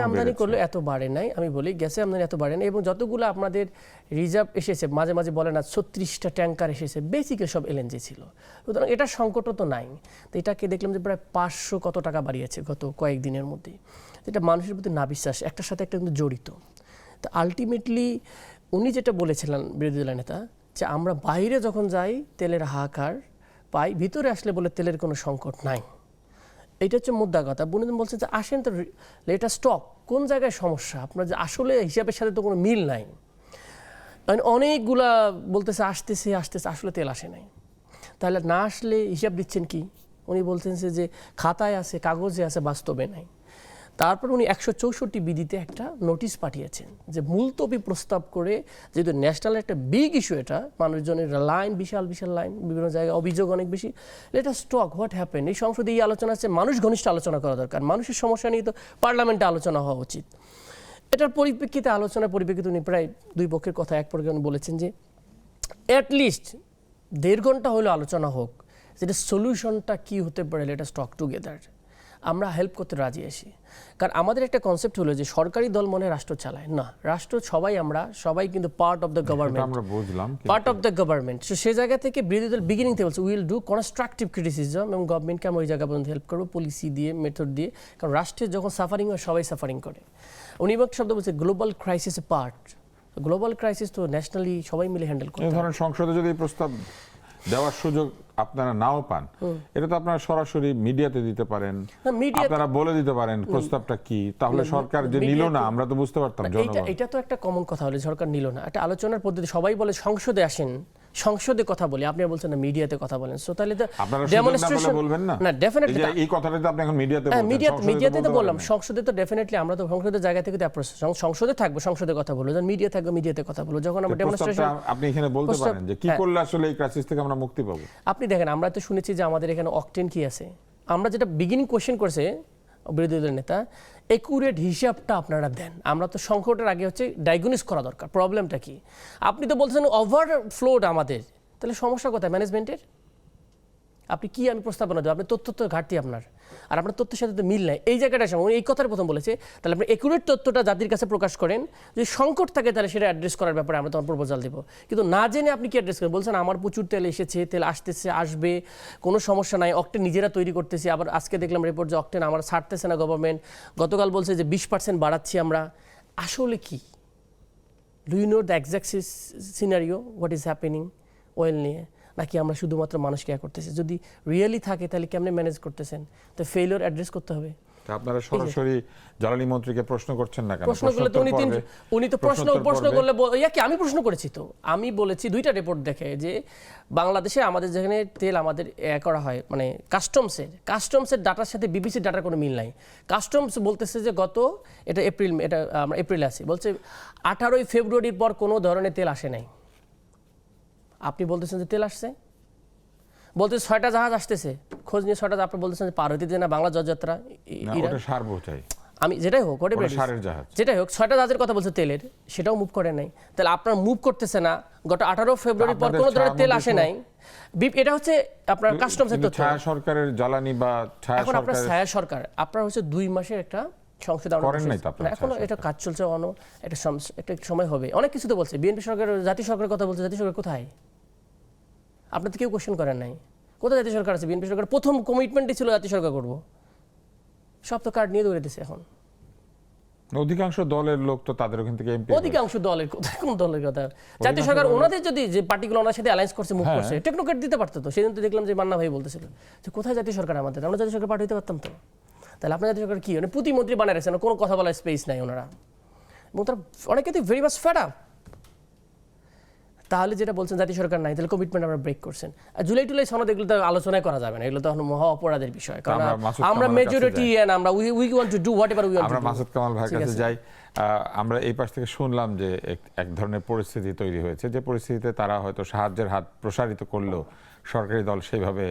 আমদানি করলে এত বাড়ে নাই। আমি বলি গ্যাসে আমদানি এত বাড়ে নাই। এবং যতগুলো আপনাদের রিজার্ভ এসেছে, মাঝে মাঝে বলে না 36টা ট্যাঙ্কার এসেছে, বেসিকে সব এলএনজি ছিল। সুতরাং এটার সংকটও তো নাই। তো এটাকে দেখলাম যে প্রায় 500 কত টাকা বাড়িয়েছে গত কয়েকদিনের মধ্যে। এটা মানুষের প্রতি না বিশ্বাস, একটার সাথে একটা কিন্তু জড়িত। তো আলটিমেটলি উনি যেটা বলেছিলেন বিরোধী দলের নেতা যে আমরা বাইরে যখন যাই তেলের হাহাকার পাই, ভিতরে আসলে বলে তেলের কোনো সংকট নাই। এটা হচ্ছে মুদ্রা কথা। বুনিদিন বলছে যে আসেন তো লেটার স্টক, কোন জায়গায় সমস্যা আপনার, যে আসলে হিসাবের সাথে তো কোনো মিল নাই। মানে অনেকগুলা বলতেছে আসতেছে আসতেছে, আসলে তেল আসে নাই। তাহলে না আসলে হিসাব দিচ্ছেন কি? উনি বলতেন যে খাতায় আছে, কাগজে আছে, বাস্তবে নাই। তারপর উনি 164 বিধিতে একটা নোটিশ পাঠিয়েছেন যে মুলতবি প্রস্তাব করে, যেহেতু ন্যাশনাল একটা বিগ ইস্যু, এটা মানুষজনের লাইন, বিশাল বিশাল লাইন, বিভিন্ন জায়গায় অভিযোগ অনেক বেশি, let us talk what happen. এই সংসদে এই আলোচনা আছে, মানুষ ঘনিষ্ঠ আলোচনা করা দরকার। মানুষের সমস্যা নিয়ে তো পার্লামেন্টে আলোচনা হওয়া উচিত। এটার পরিপ্রেক্ষিতে, আলোচনার পরিপ্রেক্ষিতে উনি প্রায় দুই পক্ষের কথা এক পক্ষে বলেছেন যে অ্যাটলিস্ট 1.5 ঘন্টা হলেও আলোচনা হোক, যেটা সলিউশনটা কী হতে পারে, লেট আস টক টুগেদার। আমরা হেল্প করতে রাজি আছি। কারণ আমাদের একটা কনসেপ্ট হলো যে সরকারি দল মনে রাষ্ট্র চালায় না, রাষ্ট্র সবাই, আমরা সবাই কিন্তু পার্ট অফ দ্য গভর্নমেন্ট, আমরা বুঝলাম, part of the government. So সেই জায়গা থেকে বিরোধী দল বিগিনিং থেকে বলছে উইল ডু কনস্ট্রাকটিভ ক্রিটিসিজম, এবং গভর্নমেন্টকে আমরা ওই জায়গা পর্যন্ত হেল্প করবো পলিসি দিয়ে, মেথড দিয়ে। কারণ রাষ্ট্রের যখন সাফারিং হয় সবাই সাফারিং করে। উনি একটা শব্দ বলছে গ্লোবাল ক্রাইসিস এ পার্ট। গ্লোবাল ক্রাইসিস তো ন্যাশনালি সবাই মিলে হ্যান্ডেল করতে এই হয়। ধরনের সংসদে যদি এই প্রস্তাব দেওয়ার সুযোগ আপনারা নাও পান, এটা তো আপনারা সরাসরি মিডিয়াতে দিতে পারেন, না, মিডিয়া আপনারা বলে দিতে পারেন প্রস্তাবটা কি, তাহলে সরকার যে নিল না আমরা তো বুঝতে পারতাম। জনগণ এটা তো একটা কমন কথা হলো, সরকার নিল না, একটা আলোচনার পদ্ধতি। সবাই বলে সংসদে আসেন, সংসদে কথা বলি, আপনি বলছেন না মিডিয়াতে কথা বলেন। সো তাহলে তো আপনারা ডেমনস্ট্রেশন বলবেন না, না ডেফিনেটলি এই কথাটা তো আপনি এখন মিডিয়াতে বলছেন, মিডিয়াতে তো বললাম, সংসদে তো ডেফিনেটলি আমরা তো সংসদের জায়গা থেকে তো অ্যাপ্রোচ, সংসদে থাকবো, সংসদে কথা বলবো, যখন মিডিয়া থাকবে মিডিয়াতে কথা বলবো, যখন আমরা ডেমনস্ট্রেশন। আপনি এখানে বলতে পারেন যে কি করলে আসলে এই ক্রাইসিস থেকে আমরা মুক্তি পাবো। আপনি দেখেন, আমরা তো শুনেছি যে আমাদের এখানে অকটেন কি আছে। আমরা যেটা বিগিনিং কোশ্চেন করছে বিরোধী দলের নেতা, একুরেট হিসাবটা আপনারা দেন। আমরা তো সংকটের আগে হচ্ছে ডায়াগনোস করা দরকার, প্রবলেমটা কি। আপনি তো বলছেন ওভারফ্লোড আমাদের, তাহলে সমস্যা কোথায় ম্যানেজমেন্টের? আপনি কি আমি প্রস্তাবনা দেবো? আপনি তথ্য তো ঘাটতি আপনার, আর আপনার তথ্যের সাথে তো মিল নাই। এই জায়গাটার সময় এই কথার প্রথম বলেছে, তাহলে আপনি একুরেট তথ্যটা জাতির কাছে প্রকাশ করেন, যদি সংকট থাকে তাহলে সেটা অ্যাড্রেস করার ব্যাপারে আমরা তখন প্রপোজাল দেবো। কিন্তু না জেনে আপনি কি অ্যাড্রেস করেন? বলছেন আমার প্রচুর তেল এসেছে, তেল আসতেছে, আসবে, কোনো সমস্যা নাই, অকটেন নিজেরা তৈরি করতেছি। আবার আজকে দেখলাম রিপোর্ট যে অকটেন আমার ছাড়তেছে না গভর্নমেন্ট, গতকাল বলছে যে 20% বাড়াচ্ছি আমরা। আসলে কি? Do you know the exact scenario what is happening well নিয়ে? নাকি আমরা শুধুমাত্র মানুষকে করতেছি? যদি রিয়েলি থাকে তাহলে কেমনে ম্যানেজ করতেছেন? তো ফেলিওর অ্যাড্রেস করতে হবে। আপনারা সরাসরি জ্বালানি মন্ত্রীকে প্রশ্ন করছেন না কেন? প্রশ্ন করলে তো উনি তো প্রশ্ন করলে কি আমি প্রশ্ন করেছি, তো আমি বলেছি দুইটা রিপোর্ট দেখে যে বাংলাদেশে আমাদের যেখানে তেল আমাদের করা হয়, মানে কাস্টমসের ডাটার সাথে বিবিসির ডাটার কোনো মিল নাই। কাস্টমস বলতেছে যে গত এটা আমরা এপ্রিলে আছি, বলছে 18 ফেব্রুয়ারির পর কোনো ধরনের তেল আসে নাই। আপনি বলতেছেন যে তেল আসছে, বলতে 6টা জাহাজ আসতেছে, খোঁজ নিয়ে 6টা, আপনি বলতেছেন যে পার হইতে না বাংলা জলযাত্রা আমি যেটাই হোক যেটাই হোক 6টা জাহাজের কথা বলছে তেলের, সেটাও মুভ করে নাই। তাহলে আপনার মুভ করতেছে না, গত 18 ফেব্রুয়ারির পর কোনো ধরনের তেল আসে নাই। এটা হচ্ছে আপনার কাস্টমসের তথ্য। ছায়া সরকারের জ্বালানি বা এখন আপনার ছায়া সরকার, আপনার হচ্ছে 2 মাসের একটা সংশোধন এখনো এটা কাজ চলছে, একটা সময় হবে। অনেক কিছু তো বলছে, বিএনপি সরকার, জাতীয় সরকারের কথা বলছে, জাতীয় সরকার কোথায়? আপনার তো কেউ কোশ্চেন করেন নাই, কোথায় জাতীয় সরকার আছে? বিএনপি সরকার প্রথম কমিটমেন্টই ছিল জাতীয় সরকার করবো, সব তো কার্ড নিয়ে দৌড়ে দিচ্ছে। এখন অধিকাংশ দলের লোক তো তাদের ওখান থেকে এমপি, অধিকাংশ দলের কথা, কোন দলের কথা? জাতীয় সরকার ওনাদের যদি যে পার্টিগুলো ওনার সাথে অ্যালায়েন্স করছে, মুভ করছে, টেকনোক্রেট দিতে পারতো তো। সেদিন তো দেখলাম যে মান্না ভাই বলতেছিল যে কোথায় জাতীয় সরকার আমাদের, আমরা জাতীয় সরকার পাঠাইতে পারতাম তো। তাহলে আপনার জাতীয় সরকার কি মানে প্রতিমন্ত্রী বানায় রাখছেন, কোনো কথা বলার স্পেস নাই ওনারা, এবং তার অনেকে তো ভেরি মাচ ফেড আপ। তাহলে যেটা বলছেন জাতীয় সরকার নাই, তাহলে কমিটমেন্ট আমরা ব্রেক করছেন। আর জুলাই সনদ এগুলো তো আলোচনায় করা যাবে না, এগুলো তো মহা অপরাধের বিষয়, কারণ আমরা মেজরিটি এন্ড আমরা we want to do whatever we want to do. আমরা মাসুদ কামাল ভাইয়ের কাছে যাই। আমরা এই পাশ থেকে শুনলাম যে এক ধরনের পরিস্থিতি তৈরি হয়েছে, যে পরিস্থিতিতে তারা হয়তো সাহায্যের হাত প্রসারিত করলেও সরকারি দল সেইভাবে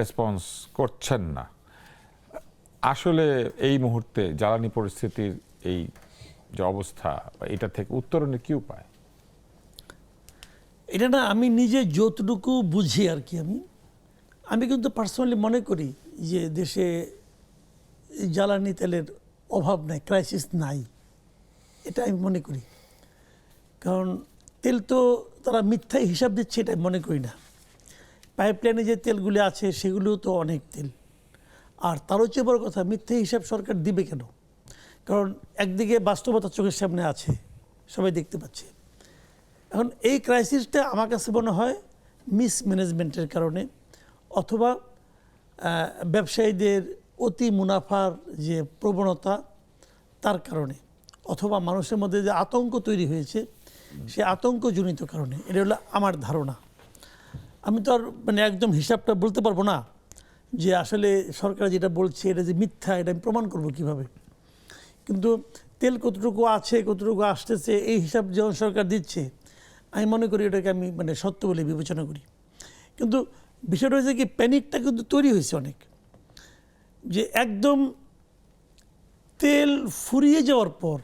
রেসপন্স করছেন না। আসলে এই মুহূর্তে জ্বালানি পরিস্থিতির এই যে অবস্থা, এটা থেকে উত্তরণের কি উপায়? এটা না আমি নিজে যতটুকু বুঝি আর কি, আমি কিন্তু পার্সোনালি মনে করি যে দেশে জ্বালানি তেলের অভাব নাই, ক্রাইসিস নাই, এটা আমি মনে করি। কারণ তেল তো তারা মিথ্যাই হিসাব দিচ্ছে, এটা মনে করি না। পাইপলাইনে যে তেলগুলি আছে সেগুলো তো অনেক তেল, আর তারও চেয়ে বড় কথা, মিথ্যে হিসাব সরকার দিবে কেন? কারণ একদিকে বাস্তবতা চোখের সামনে আছে, সবাই দেখতে পাচ্ছে। এখন এই ক্রাইসিসটা আমার কাছে মনে হয় মিসম্যানেজমেন্টের কারণে, অথবা ব্যবসায়ীদের অতি মুনাফার যে প্রবণতা তার কারণে, অথবা মানুষের মধ্যে যে আতঙ্ক তৈরি হয়েছে সে আতঙ্কজনিত কারণে, এটা হলো আমার ধারণা। আমি তো আর মানে একদম হিসাবটা বলতে পারবো না যে আসলে সরকার যেটা বলছে এটা যে মিথ্যা, এটা আমি প্রমাণ করবো কিভাবে। কিন্তু তেল কতটুকু আছে, কতটুকু আসতেছে, এই হিসাব যখন সরকার দিচ্ছে, আমি মনে করি এটাকে আমি মানে সত্য বলে বিবেচনা করি। কিন্তু বিষয়টা হয়েছে কি, প্যানিকটা কিন্তু তৈরি হয়েছে অনেক, যে একদম তেল ফুরিয়ে যাওয়ার পর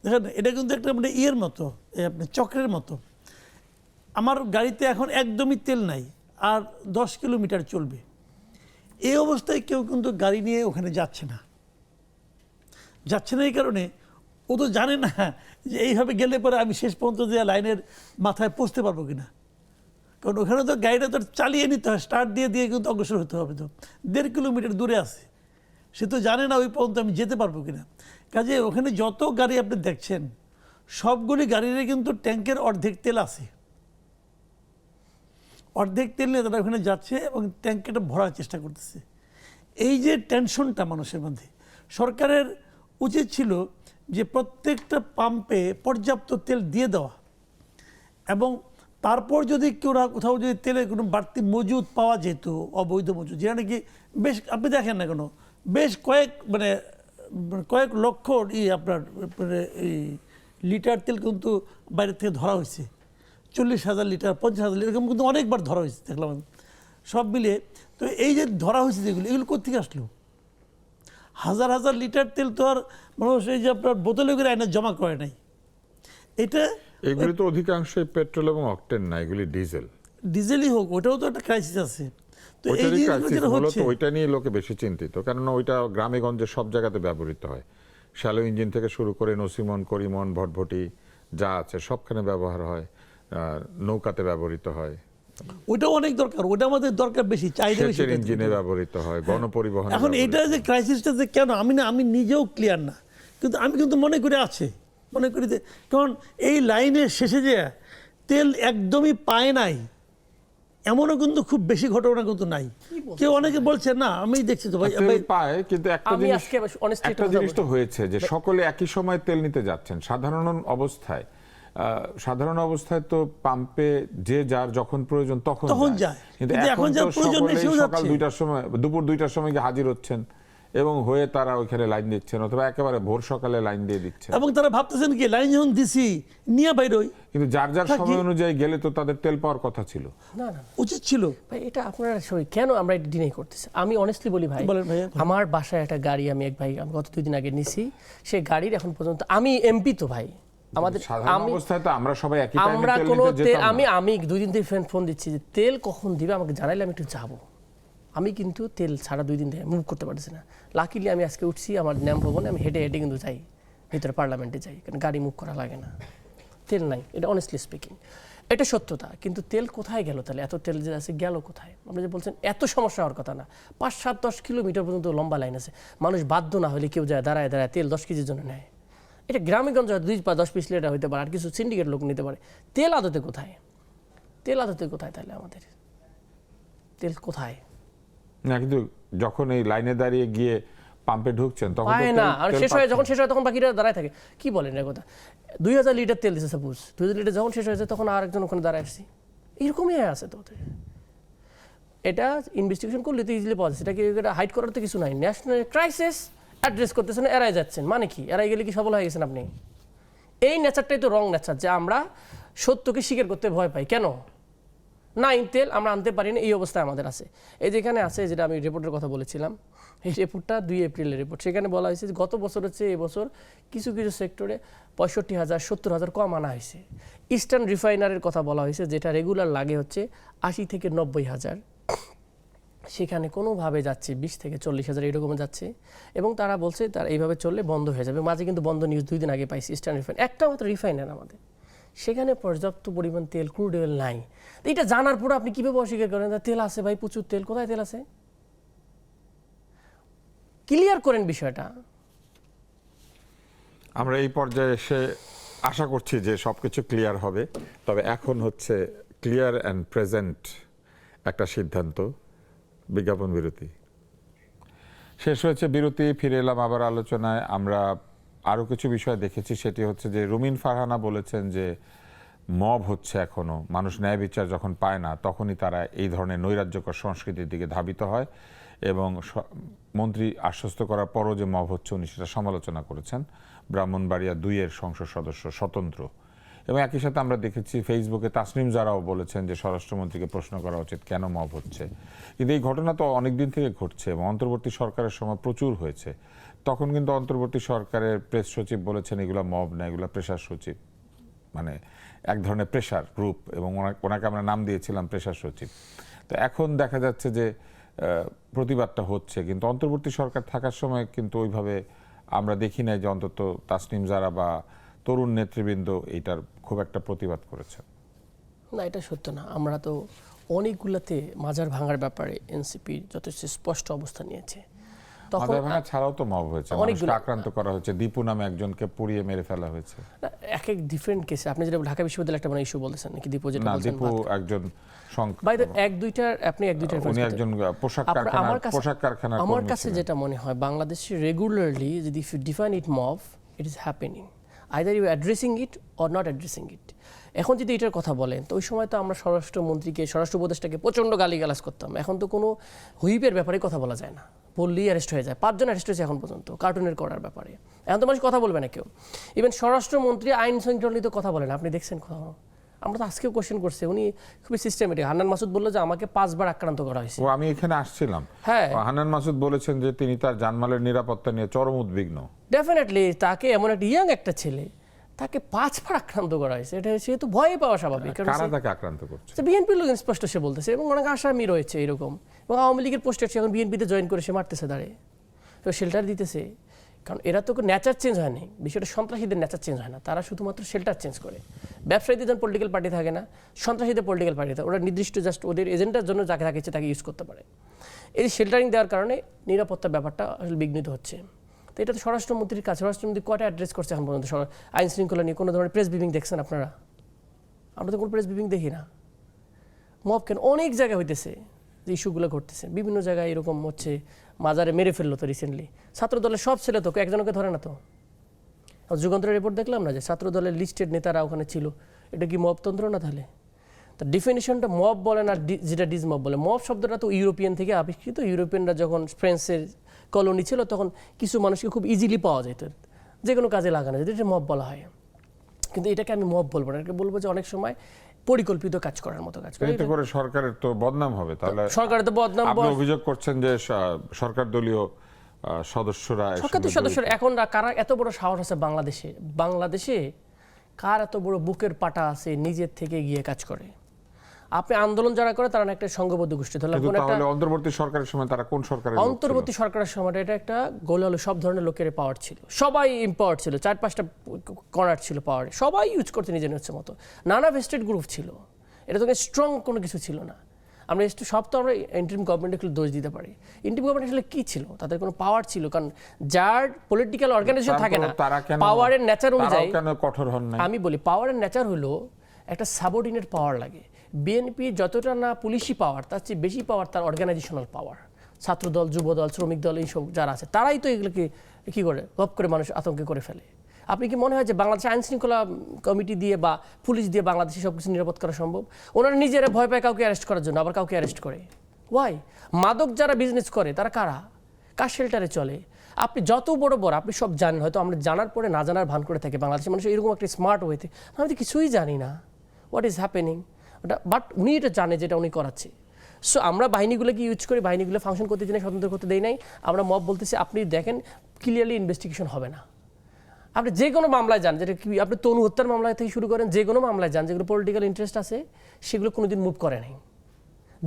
দেখেন এটা কিন্তু একটা মানে ইয়ের মতো, আপনার চক্রের মতো। আমার গাড়িতে এখন একদমই তেল নাই, আর 10 কিলোমিটার চলবে, এই অবস্থায় কেউ কিন্তু গাড়ি নিয়ে ওখানে যাচ্ছে না। এই কারণে ও তো জানে না যে এইভাবে গেলে পরে আমি শেষ পর্যন্ত যে লাইনের মাথায় পৌঁছতে পারবো কিনা, কারণ ওখানে তো গাড়িটা তো চালিয়ে নিতে হয়, স্টার্ট দিয়ে দিয়ে কিন্তু অগ্রসর হতে হবে। তো 1.5 কিলোমিটার দূরে আছে, সে তো জানে না ওই পর্যন্ত আমি যেতে পারবো কিনা। কাজে ওখানে যত গাড়ি আপনি দেখছেন সবগুলি গাড়ির কিন্তু ট্যাঙ্কের অর্ধেক তেল আছে, অর্ধেক তেল নিয়ে তারা ওখানে যাচ্ছে এবং ট্যাঙ্কেটা ভরার চেষ্টা করতেছে। এই যে টেনশনটা মানুষের মধ্যে, সরকারের উচিত ছিল যে প্রত্যেকটা পাম্পে পর্যাপ্ত তেল দিয়ে দেওয়া, এবং তারপর যদি কোথাও যদি তেলের কোনো বাড়তি মজুদ পাওয়া যেত, অবৈধ মজুদ, যেটা নাকি বেশ আপনি দেখেন না কেন বেশ কয়েক লক্ষ আপনার এই লিটার তেল কিন্তু বাইরে থেকে ধরা হয়েছে, 40,000 লিটার, 50,000 লিটার, এরকম কিন্তু অনেকবার ধরা হয়েছে দেখলাম আমি সব মিলিয়ে। তো এই যে ধরা হয়েছে যেগুলো, এগুলো কোথেকে আসলো? হাজার হাজার লিটার তেল তো আর মানুষ এই যে আপনার বোতলে করে আইনে জমা করে নাই। এগুলি তো অধিকাংশই পেট্রোল এবং অকটেন না, এগুলি ডিজেলই হোক, ওটাও তো একটা ক্রাইসিস আছে। তো এই ওইটারই জিনিসগুলো ক্রাইসিস, যেটা মূলত হচ্ছে, ওইটা নিয়ে লোকে বেশি চিন্তিত, কেননা ওইটা গ্রামে গঞ্জে সব জায়গাতে ব্যবহৃত হয়। শ্যালো ইঞ্জিন থেকে শুরু করে নসিমন, করিমন, ভটভটি যা আছে সবখানে ব্যবহার হয়, নৌকাতে ব্যবহৃত হয়, ওটাও অনেক দরকার, ওটা আমাদের দরকার বেশি, চাহিদা বেশি। সেচের ইঞ্জিনে ব্যবহৃত হয়, গণপরিবহনে এখন এটা যে ক্রাইসিসটা যে কেন, আমি নিজেও ক্লিয়ার না, কিন্তু আমি কিন্তু মনে করি আছে, মনে করি যে কারণ এই লাইনের শেষে যে তেল একদমই পায় নাই এমনও কিন্তু খুব বেশি ঘটনা কিন্তু নাই। কেউ অনেকে বলছে না, আমি দেখছি তো ভাই পায়, কিন্তু একটা আমি জিনিস আজকে honestly একটা জিনিস তো হয়েছে যে সকলে একই সময় তেল নিতে যাচ্ছেন। সাধারণ অবস্থায় তো পাম্পে যে যার যখন প্রয়োজন তখন যায়, কিন্তু এখন যার প্রয়োজন নেই সেও সকাল 2টার সময়, দুপুর 2টার সময় গিয়ে হাজির হচ্ছেন এবং হয়ে তারা ওইখানে লাইন দিচ্ছেন, অথবা একেবারে ভোর সকালে লাইন দিয়ে দিচ্ছেন, এবং তারা ভাবতেছেন কি লাইন যখন দিছি নিয়ে বাইরই, কিন্তু যার যার সময় অনুযায়ী গেলে তো তাদের তেল পাওয়ার কথা ছিল, না না উচিত ছিল। ভাই এটা আপনারা কেন আমরা এটা ডিনাই করতেছি? আমি অনেস্টলি বলি ভাই, আমার বাসায় একটা গাড়ি আমি গত 2 দিন আগে নিছি, সেই গাড়ির এখন পর্যন্ত, আমি এমপি তো ভাই, আমাদের সাধারণ অবস্থায় তো আমরা সবাই একই টাইমে আমরা তেল কোনো নিতে যেতাম না। আমি 2 দিন থেকে ফোন দিচ্ছি যে তেল কখন দিবে আমাকে জানাইলে আমি একটু যাবো। আমি কিন্তু তেল ছাড়া 2 দিন থেকে মুভ করতে পারছি না। লাকিলি আমি আজকে উঠছি আমার ন্যাম ভবনে, আমি হেঁটে হেঁটে কিন্তু যাই, ভিতরে পার্লামেন্টে যাই, কারণ গাড়ি মুভ করা লাগে না, তেল নাই, এটা অনেস্টলি স্পিকিং এটা সত্যতা। কিন্তু তেল কোথায় গেল তাহলে? এত তেল যে আছে গেল কোথায়? আপনি যে বলছেন এত সমস্যা হওয়ার কথা না, 5-7-10 কিলোমিটার পর্যন্ত লম্বা লাইন আছে, মানুষ বাধ্য না হলে কেউ যায় দাঁড়ায় দাঁড়ায় তেল 10 কেজির জন্য নেয়। এটা গ্রামে গঞ্জে 2-10 লিটার হইতে পারে, আর কিছু সিন্ডিকেট লোক নিতে পারে। তেল আদতে কোথায়? তাহলে আমাদের তেল কোথায়? না, কিন্তু যখন এই লাইনে দাঁড়িয়ে গিয়ে পাম্পে ঢুকছেন তখন তো পায় না, আর তেল শেষ হয় পাচ্ছেন। যখন শেষ হয় তখন বাকিরা দাঁড়ায় থাকে। কি বলেন এর কথা? 2000 লিটার তেল দিচ্ছে সাপোজ, 2000 লিটার যখন শেষ হয়েছে তখন আরেকজন ওখানে দাঁড়ায় আসছি, এরকমই আছে তো। এটা ইনভেস্টিগেশন করলে তো ইজিলি পাওয়া যাচ্ছে, এটাকে হাইড করার তো কিছু নাই। ন্যাশনাল ক্রাইসিস অ্যাড্রেস করতেছেন, এড়াই যাচ্ছেন, মানে কি? এড়াই গেলে কি সফল হয়ে গেছেন আপনি? এই নেচারটাই তো রং নেচার, যে আমরা সত্যকে স্বীকার করতে ভয় পাই। কেন? তেল আমরা আনতে পারি না, এই অবস্থায় আমাদের আছে। এই যেখানে আছে, যেটা আমি রিপোর্টের কথা বলেছিলাম, এই রিপোর্টটা 2 এপ্রিলের রিপোর্ট। সেখানে বলা হয়েছে যে গত বছর হচ্ছে এবছর কিছু কিছু সেক্টরে 65,000-70,000 কম আনা হয়েছে। ইস্টার্ন রিফাইনারের কথা বলা হয়েছে, যেটা রেগুলার লাগে হচ্ছে 80 থেকে 90,000, সেখানে কোনোভাবে যাচ্ছে 20 থেকে 40,000 এরকম যাচ্ছে, এবং তারা বলছে তারা এইভাবে চললে বন্ধ হয়ে যাবে। মাঝে কিন্তু বন্ধ নিউজ 2 দিন আগে পাইছি। ইস্টার্ন রিফাইন একটা মাত্র রিফাইনার আমাদের, সেখানে পর্যাপ্ত পরিমাণ তেল, ক্রুড অয়েল নাই। এটা জানার পর আপনি কীভাবে অস্বীকার করেন তেল আছে? ভাই প্রচুর তেল, কোথায় তেল আছে? ক্লিয়ার করেন বিষয়টা। আমরা এই পর্যায়ে এসে আশা করছি যে সবকিছু ক্লিয়ার হবে, তবে এখন হচ্ছে ক্লিয়ার অ্যান্ড প্রেজেন্ট একটা সিদ্ধান্ত, বিজ্ঞাপন বিরতি। শেষ হয়েছে বিরতি, ফিরে এলাম আবার আলোচনায়। আমরা আরও কিছু বিষয় দেখেছি, সেটি হচ্ছে যে রুমিন ফারহানা বলেছেন যে মব হচ্ছে এখনো, মানুষ ন্যায় বিচার যখন পায় না তখনই তারা এই ধরনের নৈরাজ্যকর সংস্কৃতির দিকে ধাবিত হয়, এবং মন্ত্রী আশ্বস্ত করার পরও যে মব হচ্ছে উনি সেটা সমালোচনা করেছেন। ব্রাহ্মণবাড়িয়া 2-এর সংসদ সদস্য স্বতন্ত্র। এবং একই সাথে আমরা দেখেছি ফেসবুকে তাসনিম জারাও বলেছেন যে স্বরাষ্ট্রমন্ত্রীকে প্রশ্ন করা উচিত কেন মব হচ্ছে। কিন্তু এই ঘটনা তো অনেক দিন থেকে ঘটছে এবং অন্তর্বর্তী সরকারের সময় প্রচুর হয়েছে। তখন কিন্তু অন্তর্বর্তী সরকারের প্রেস সচিব বলেছেন এগুলো মব না, এগুলো প্রেসার সচিব, মানে এক ধরনের প্রেসার গ্রুপ, এবং ওনাকে আমরা নাম দিয়েছিলাম প্রেসার সচিব। তো এখন দেখা যাচ্ছে যে প্রতিবাদটা হচ্ছে, কিন্তু অন্তর্বর্তী সরকার থাকার সময় কিন্তু ওইভাবে আমরা দেখি নাই যে অন্তত তাসনিম জারা বা তরুণ নেতৃবৃন্দ এইটার খুব একটা প্রতিবাদ করেছেন। না, এটা সত্য না। আমরা তো অনেকগুলোতে মাজার ভাঙার ব্যাপারে এনসিপি যথেষ্ট স্পষ্ট অবস্থান নিয়েছে। মাজার ভাঙা ছাড়াও তো মব হয়েছে, মানুষকে আক্রান্ত করা হয়েছে, দীপু নামে একজনকে পুড়িয়ে মেরে ফেলা হয়েছে। এক এক ডিফারেন্ট কেসে আপনি যেটা ঢাকা বিশ্ববিদ্যালয়ে একটা মানে ইস্যু বলেছেন নাকি, দীপু যেটা বলছেন, দীপু একজন বাই দ্য এক দুইটার উনি একজন পোশাক কারখানার আমার কাছে যেটা মনে হয় বাংলাদেশে রেগুলারলি যদি if you define it mob, it is happening, either you addressing it or not addressing it. এখন যদি এটার কথা বলেন তো ওই সময় তো আমরা স্বরাষ্ট্রমন্ত্রীকে, স্বরাষ্ট্র উপদেষ্টাকে প্রচণ্ড গালিগালাজ করতাম। এখন তো কোনো হুইপের ব্যাপারে কথা বলা যায় না, বললেই অ্যারেস্ট হয়ে যায়। 5 জন অ্যারেস্ট হয়েছে এখন পর্যন্ত কার্টুনের করার ব্যাপারে। এখন তো মানুষ কথা বলবে না কেউ। ইভেন স্বরাষ্ট্রমন্ত্রী আইন শৃঙ্খলা কথা বলেন, আপনি দেখছেন? আমরা তো আজকেও কোশ্চেন করছি, উনি খুবই সিস্টেমেটিক। হান্নান মাসুদ বললো যে আমাকে 5 বার আক্রান্ত করা হয়েছে। ও আমি এখানে আসছিলাম, হ্যাঁ, হান্নান মাসুদ বলেছেন যে তিনি তার জানমালের নিরাপত্তা নিয়ে চরম উদ্বিগ্ন। ডেফিনেটলি তাকে এমন একটা ইয়াং একটা ছেলে, তাকে 5 বার আক্রান্ত করা হয়েছে, এটা সে তো ভয় পাওয়া স্বাভাবিক। কারা তাকে আক্রান্ত করছে? বিএনপির লোক স্পষ্ট সে বলতেছে, এবং অনেক আসামি রয়েছে এরকম। এবং আওয়ামী লীগের পোস্টে এখন বিএনপিতে জয়েন করে সে মারতেছে দাঁড়িয়ে, তো শেল্টার দিতেছে। কারণ এরা তো নেচার চেঞ্জ হয়নি, বিষয়টা সন্ত্রাসীদের নেচার চেঞ্জ হয় না, তারা শুধুমাত্র শেল্টার চেঞ্জ করে। ব্যবসায়ীদের যখন পলিটিক্যাল পার্টি থাকে না, সন্ত্রাসীদের পলিটিক্যাল পার্টি থাকে, ওরা নির্দিষ্ট জাস্ট ওদের এজেন্ডার জন্য যাকে থাকছে তাকে ইউজ করতে পারে। এই শেল্টারিং দেওয়ার কারণে নিরাপত্তার ব্যাপারটা আসলে বিঘ্নিত হচ্ছে। তো এটা তো স্বরাষ্ট্রমন্ত্রীর কাছে, স্বরাষ্ট্রমন্ত্রী কয়টা অ্যাড্রেস করছে এখন পর্যন্ত আইন শৃঙ্খলা নিয়ে? কোনো ধরনের প্রেস ব্রিফিং দেখছেন আপনারা? আমরা তো কোনো প্রেস ব্রিফিং দেখি না। মব কেন অনেক জায়গায় হইতেছে, যে ইস্যুগুলো ঘটতেছে বিভিন্ন জায়গায় এরকম হচ্ছে। মাজারে মেরে ফেললো তো রিসেন্টলি, ছাত্র দলের সব ছেলে তো একজনকে ধরে না তো। যুগান্তরের রিপোর্ট দেখলাম না যে ছাত্র দলের লিস্টেড নেতারা ওখানে ছিল। এটা কি মবতন্ত্র না তাহলে? তো ডিফিনিশনটা মব বলে না, যেটা ডিজ মব বলে। মব শব্দটা তো ইউরোপিয়ান থেকে আবিষ্কৃত। ইউরোপিয়ানরা যখন ফ্রান্সের কলোনি ছিল তখন কিছু মানুষকে খুব ইজিলি পাওয়া যেত, যে কোনো কাজে লাগানো যেত, এটা মব বলা হয়। কিন্তু এটাকে আমি মব বলবো না, এটাকে বলবো যে অনেক সময় পরিকল্পিত কাজ করার মতো কাজ করে। এতে করে সরকারের তো বদনাম হবে। তাহলে সরকারের তো বদনাম। আপনি অভিযোগ করছেন যে সরকার দলীয় সদস্যরা এখন কারা এত বড় সাহস আছে বাংলাদেশে কার এত বড় বুকের পাটা আছে নিজের থেকে গিয়ে কাজ করে? আপনি আন্দোলন যারা করে তারা একটা সংঘবদ্ধ গোষ্ঠী ধরলাম। তাহলে অন্তর্বর্তী সরকারের সময় তারা কোন সরকারের? অন্তর্বর্তী সরকারের সময় এটা একটা গোলালো সব ধরনের লোকের পাওয়ার ছিল, সবাই এম্পাওয়ার্ড ছিল, 4-5টা কর্নার ছিল পাওয়ারে, সবাই ইউজ করতে নিজের হচ্ছে মতো, নানা ভেস্টেড গ্রুপ ছিল। এটা তো স্ট্রং কোনো কিছু ছিল না। আমরা সব তো আমরা ইন্টারিম গভর্নমেন্টকে দোষ দিতে পারি। ইন্টারিম গভর্নমেন্ট আসলে কি ছিল? তাদের কোনো পাওয়ার ছিল? কারণ যার পলিটিক্যাল অর্গানাইজেশন থাকে না, পাওয়ারের নেচার অনুযায়ী কঠোর হন না। আমি বলি পাওয়ারের নেচার হলো একটা সাবঅর্ডিনেট পাওয়ার লাগে। বিএনপি যতটা না পুলিশি পাওয়ার, তার চেয়ে বেশি পাওয়ার তার অর্গানাইজেশনাল পাওয়ার। ছাত্রদল, যুবদল, শ্রমিক দল, এইসব যারা আছে তারাই তো এগুলোকে কী করে গপ করে মানুষ আতঙ্কে করে ফেলে। আপনি কি মনে হয় যে বাংলাদেশ আইন শৃঙ্খলা কমিটি দিয়ে বা পুলিশ দিয়ে বাংলাদেশে সব কিছু নিরাপদ করা সম্ভব? ওনারা নিজেরা ভয় পায় কাউকে অ্যারেস্ট করার জন্য, আবার কাউকে অ্যারেস্ট করে। ওয়াই? মাদক যারা বিজনেস করে তারা কারা? কার শেল্টারে চলে? আপনি যত বড় আপনি সব জানেন, হয়তো আমরা জানার পরে না জানার ভান করে থাকে বাংলাদেশের মানুষ এরকম একটা স্মার্ট ওয়েতে। আমি তো কিছুই জানি না হোয়াট ইজ হ্যাপেনিং, বাট উনি এটা জানে যেটা উনি করাচ্ছে। সো আমরা বাহিনীগুলোকে ইউজ করি, বাহিনীগুলো ফাংশন করতে দিই না, স্বতন্ত্র করতে দেই নাই। আমরা মব বলতেছি, আপনি দেখেন ক্লিয়ারলি ইনভেস্টিগেশন হবে না। আপনি যে কোনো মামলায় যান, যেটা কি আপনি তনু হত্যার মামলায় থেকে শুরু করেন, যে কোনো মামলায় যান যেগুলো পলিটিক্যাল ইন্টারেস্ট আছে সেগুলো কোনোদিন মুভ করে নাই,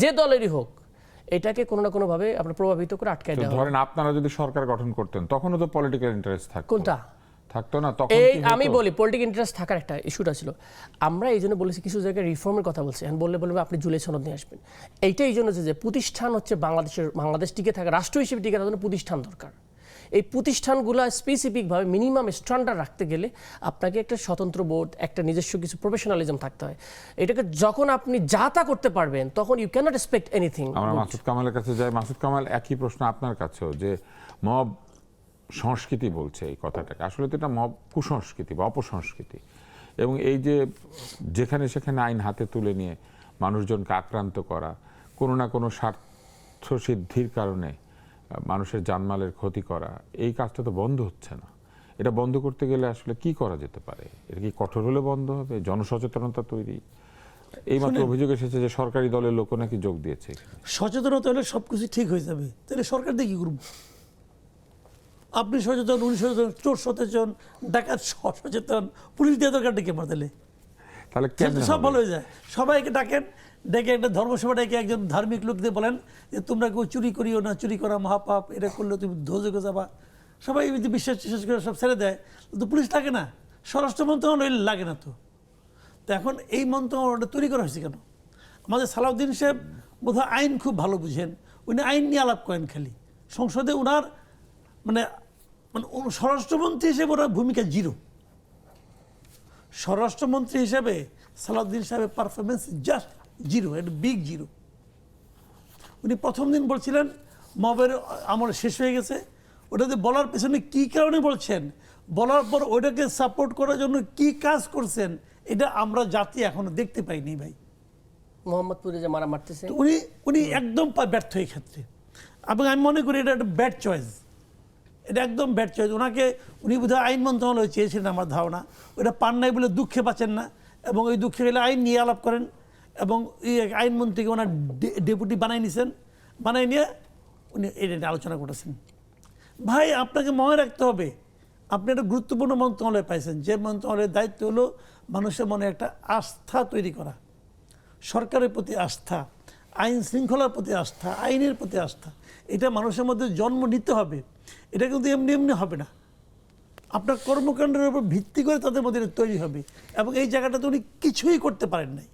যে দলেরই হোক। এটাকে কোনো না কোনোভাবে আপনার প্রভাবিত করে আটকায় দেওয়া। ধরেন আপনারা যদি সরকার গঠন করতেন তখনও তো পলিটিক্যাল ইন্টারেস্ট থাকতো। কোনটা থাকতো না? তখন আমি বলি পলিটিক্যাল ইন্টারেস্ট থাকার একটা ইস্যুটা ছিল। আমরা এই জন্য বলেছি কিছু জায়গায় রিফর্মের কথা বলছি। এখন বলবে আপনি জুলাই সনদ নিয়ে আসবেন। এইটা এই জন্য যে প্রতিষ্ঠান হচ্ছে বাংলাদেশ টিকে থাকা, রাষ্ট্র হিসেবে টিকে থাকার জন্য প্রতিষ্ঠান দরকার। এই প্রতিষ্ঠানগুলো স্পেসিফিকভাবে মিনিমাম স্ট্যান্ডার্ড রাখতে গেলে আপনাকে একটা স্বতন্ত্র বোর্ড, একটা নিজস্ব কিছু প্রফেশনালিজম থাকতে হয়। এটাকে যখন আপনি যা তা করতে পারবেন তখন ইউ ক্যানট এক্সপেক্ট এনিথিং। আমরা মাসুদ কামালের কাছে যাই। মাসুদ কামাল, একই প্রশ্ন আপনার কাছেও, যে মব সংস্কৃতি বলছে এই কথাটাকে, আসলে তো এটা মব কুসংস্কৃতি বা অপসংস্কৃতি, এবং এই যে যেখানে সেখানে আইন হাতে তুলে নিয়ে মানুষজনকে আক্রান্ত করা, কোনো না কোনো স্বার্থ সিদ্ধির কারণে মানুষের জানমালের ক্ষতি করা, এই কাজটা তো বন্ধ হচ্ছে না। এটা বন্ধ করতে গেলে আসলে কি করা যেতে পারে? এটা কি কঠোর হলে বন্ধ হবে? জনসচেতনতা তৈরি? এইমাত্র অভিযোগ এসেছে যে সরকারি দলের লোক নাকি যোগ দিয়েছে। সচেতনতা হলে সবকিছু ঠিক হয়ে যাবে, তাহলে সরকার দিয়ে কি করব? আপনি সচেতন, উনি সচেতন, চোর সচেতন, ডাকাত সচেতন, পুলিশ দিয়ে দরকার ডেকে আমার, তাহলে কেন সব ভালো হয়ে যায়। সবাইকে ডাকেন, ডেকে একটা ধর্মসভা ডেকে একজন ধার্মিক লোকদের বলেন যে তোমরা কেউ চুরি করিও না, চুরি করা মহাপাপ, এটা করলে তুমি ধোজকে যাবা। সবাই যদি বিশ্বাস করে সব ছেড়ে দেয়, তো পুলিশ লাগে না, স্বরাষ্ট্র মন্ত্রণালয় লাগে না। তো এখন এই মন্ত্রণালয়টা তৈরি করা হয়েছে কেন? আমাদের সালাউদ্দিন সাহেব বোধহয় আইন খুব ভালো বুঝেন, উনি আইন নিয়ে আলাপ করেন খালি। সংসদে ওনার মানে মানে স্বরাষ্ট্রমন্ত্রী হিসেবে ওনার ভূমিকা জিরো। স্বরাষ্ট্রমন্ত্রী হিসেবে সালাউদ্দিন সাহেবের পারফরমেন্স জাস্ট জিরো, একটা বিগ জিরো। উনি প্রথম দিন বলছিলেন মবের আমল শেষ হয়ে গেছে, ওটাতে বলার পেছনে কী কারণে বলছেন, বলার পর ওইটাকে সাপোর্ট করার জন্য কি কাজ করছেন, এটা আমরা জাতি এখনো দেখতে পাইনি ভাই। মোহাম্মদপুরে যে মারা মারতেছে, উনি একদম ব্যর্থ এই ক্ষেত্রে, এবং আমি মনে করি এটা একটা ব্যাড চয়েস, এটা একদম ব্যাড চয়েস। উনি বোধহয় আইন মন্ত্রণালয় চেয়েছিলেন আমার ধারণা, ওটা পান নাই বলে দুঃখে পাচ্ছেন না, এবং ওই দুঃখে গেলে আইন নিয়ে আলাপ করেন, এবং আইনমন্ত্রীকে ওনার ডেপুটি বানাই নিয়েছেন, বানাই নিয়ে উনি এটা নিয়ে আলোচনা করেছেন। ভাই আপনাকে মনে রাখতে হবে, আপনি একটা গুরুত্বপূর্ণ মন্ত্রণালয় পাইছেন, যে মন্ত্রণালয়ের দায়িত্ব হলো মানুষের মনে একটা আস্থা তৈরি করা, সরকারের প্রতি আস্থা, আইন শৃঙ্খলার প্রতি আস্থা, আইনের প্রতি আস্থা। এটা মানুষের মধ্যে জন্ম নিতে হবে, এটা কিন্তু এমনি এমনি হবে না, আপনার কর্মকাণ্ডের উপর ভিত্তি করে তাদের মধ্যে তৈরি হবে। এবং এই জায়গাটাতে উনি কিছুই করতে পারেন নাই,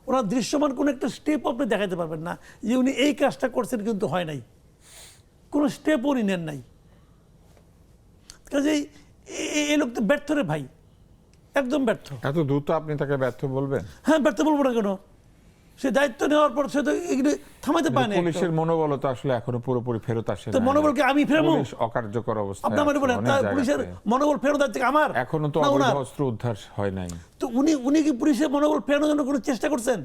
ওনার দৃশ্যমান কোনো একটা স্টেপ আপনি দেখাতে পারবেন না যে উনি এই কাজটা করছেন, কিন্তু হয় নাই, কোনো স্টেপ উনি নেন নাই। কাজেই এই লোক তো ব্যর্থ রে ভাই, একদম ব্যর্থ। এত দ্রুত আপনি তাকে ব্যর্থ বলবেন? হ্যাঁ, ব্যর্থ বলবো না কেন, সে দায়িত্ব নেওয়ার পর সে তো এগুলো থামাতে পারে না। পুলিশের মনোবল তো আসলে এখনো পুরোপুরি ফেরত আসে না। তো মনোবলকে আমি ফেরাবো? পুলিশ অকার্যকর অবস্থায় আপনি আমার বলেন পুলিশের মনোবল ফেরত আছে আমার? এখনো তো অবৈধ অস্ত্র উদ্ধার হয় নাই। তো উনি কি পুলিশের মনোবল ফেরানোর জন্য কোনো চেষ্টা করছেন?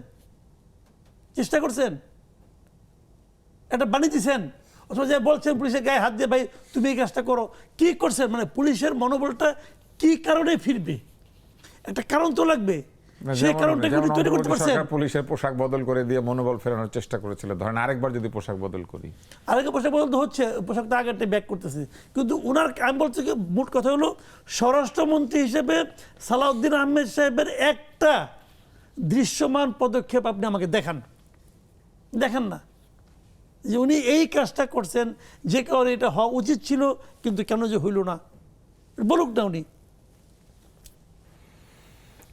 এটা বানিয়ে দিচ্ছেন, অথবা যে বলছেন পুলিশের গায়ে হাত দিয়ে ভাই তুমি এই কাজটা করো, কি করছেন? মানে পুলিশের মনোবলটা কি কারণে ফিরবে, একটা কারণ তো লাগবে, সেই কারণটা কি তৈরি করতে পারছেন? পুলিশের পোশাক বদল করে দিয়ে মনোবল ফেরানোর চেষ্টা করেছিল। ধরেন আরেকবার যদি পোশাক বদল করি, আরেকটা পোশাক বদল তো হচ্ছে, পোশাকটা আগেরটা ব্যাক করতেছে, কিন্তু উনার আমি বলছি কি মোট কথা হলো স্বরাষ্ট্রমন্ত্রী হিসেবে সালাউদ্দিন আহমেদ সাহেবের একটা দৃশ্যমান পদক্ষেপ আপনি আমাকে দেখান না যে উনি এই কাজটা করছেন, যে কারণে এটা হওয়া উচিত ছিল কিন্তু কেন যে হইল না, বলুক না উনি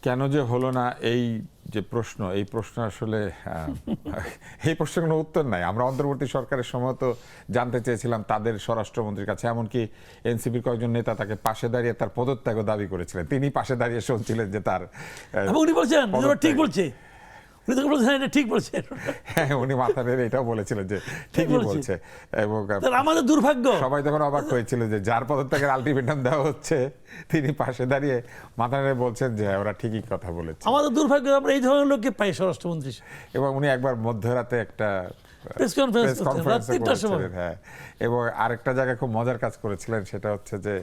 কেন যে হলো না। এই যে প্রশ্ন, এই প্রশ্ন আসলে এই প্রশ্নের কোনো উত্তর নাই। আমরা অন্তর্বর্তী সরকারের সময় তো জানতে চেয়েছিলাম তাদের স্বরাষ্ট্রমন্ত্রীর কাছে, এমনকি এনসিপির কয়েকজন নেতা তাকে পাশে দাঁড়িয়ে তার পদত্যাগও দাবি করেছিলেন। তিনি পাশে দাঁড়িয়ে শুনছিলেন যে তার, উনি বলছেন ঠিক বলছে, উনি তো বলছেন এটা ঠিক বলছে। হ্যাঁ, উনি মাথা নেড়ে এটাও বলেছিলেন যে ঠিকই বলছে। এবং আমাদের দুর্ভাগ্য, সবাই তখন অবাক হয়েছিল যে যার পদত্যাগের আলটিমেটাম দেওয়া হচ্ছে তিনি পাশে দাঁড়িয়ে মাথা নেড়ে বলছেন যে ওরা ঠিকই কথা বলেছে। আমাদের দুর্ভাগ্য আমরা এই ধরনের লোককে পাই স্বরাষ্ট্রমন্ত্রী। এবং উনি একবার মধ্যরাতে একটা প্রেস কনফারেন্স করেছিলেন। হ্যাঁ, এবং আরেকটা জায়গায় খুব মজার কাজ করেছিলেন, সেটা হচ্ছে যে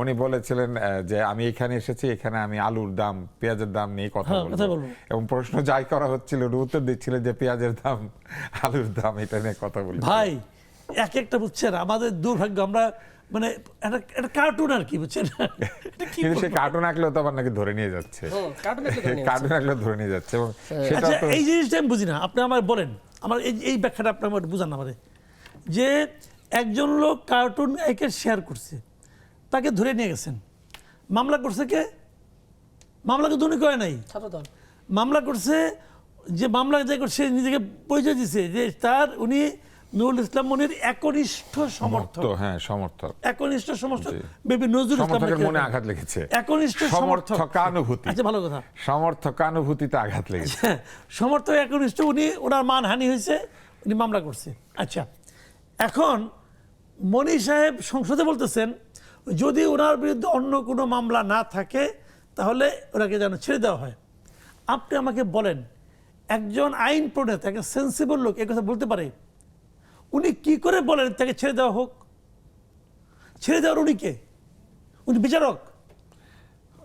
উনি বলেছিলেন যে আমি এখানে এসেছি, এখানে আমি আলুর দাম পেঁয়াজের দাম নিয়ে কথা বলবো, এবং প্রশ্ন যাই করা হচ্ছিল উনি উত্তর দিচ্ছিলেন যে পেঁয়াজের দাম আলুর দাম এটা নিয়ে কথা বলি। ভাই এক একটা বুঝছেন আমাদের দুর্ভাগ্য, আমরা মানে একটা কার্টুন আর কি, বুঝছেন, কিন্তু সে কার্টুন আঁকলেও তো আবার নাকি ধরে নিয়ে যাচ্ছে, কার্টুন আঁকলেও ধরে নিয়ে যাচ্ছে। এবং সেটা এই জিনিসটা আমি বুঝি না, আপনি আমার বলেন, আমার এই ব্যাখ্যাটা আপনি আমার বুঝান আমাদের, যে একজন লোক কার্টুন একে শেয়ার করছে, তাকে ধরে নিয়ে গেছেন, মামলা করছে কে? মামলাকে ধনী করে নাই, মামলা করছে যে মামলা যে সে নিজেকে পরিচয় দিছে যে উনি নুরুল ইসলাম মনির একনিষ্ঠ সমর্থক, হ্যাঁ সমর্থক, একনিষ্ঠ সমর্থক বেবি নজরুল ইসলাম সমর্থকের মনে আঘাত লেগেছে, একনিষ্ঠ সমর্থক, সমর্থকানুভূতি, আচ্ছা ভালো কথা, সমর্থকানুভূতিতে আঘাত লেগেছে। সমর্থক একনিষ্ঠ, উনি ওনার মানহানি হয়েছে, উনি মামলা করছে। আচ্ছা, এখন মনি সাহেব সংসদে বলতেছেন যদি ওনার বিরুদ্ধে অন্য কোনো মামলা না থাকে তাহলে ওনাকে যেন ছেড়ে দেওয়া হয়। আপনি আমাকে বলেন, একজন আইন প্রণেতা, একটা সেন্সিবল লোক কথা বলতে পারে? উনি কি করে বলেন তাকে ছেড়ে দেওয়া হোক? ছেড়ে দেওয়ার উনি কে? উনি বিচারক?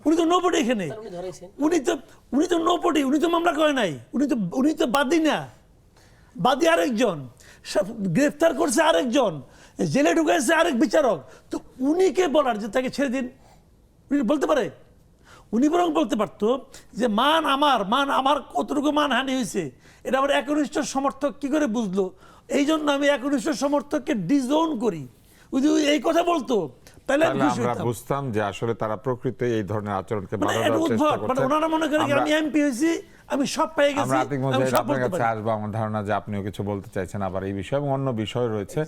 উনি তো নোবডি এখানে, উনি তো নোবডি, উনি তো মামলা করে নাই, উনি তো বাদী না, বাদী আরেকজন, গ্রেফতার করছে আরেকজন, জেলে ঢুকাইছে আরেক বিচারক। তো উনি কে বলার যে তাকে ছেড়ে দিন? উনি বলতে পারে? উনি বরং বলতে পারতো যে মান আমার কতটুকু মানহানি হয়েছে এটা আমার একনিষ্ঠ সমর্থক কি করে বুঝলো, এই জন্য আমি একনিষ্ঠ সমর্থককে ডিজোন করি, এই কথা বলতো, তাহলে আমরা বুঝতাম যে আসলে তারা প্রকৃত এই ধরনের আচরণকে বাধা দেওয়ার চেষ্টা উদ্ভট, করছে। ওনারা মনে করে আমি এমপি হয়েছি, আমি সব পেয়ে গেছি, আমরা আতিক মুজাহিদ আমি সব আপনার বলতে কাছে পারি। আসবো, আমার ধারণা যে আপনিও কিছু বলতে চাইছেন আবার এই বিষয়ে এবং অন্য বিষয় রয়েছে।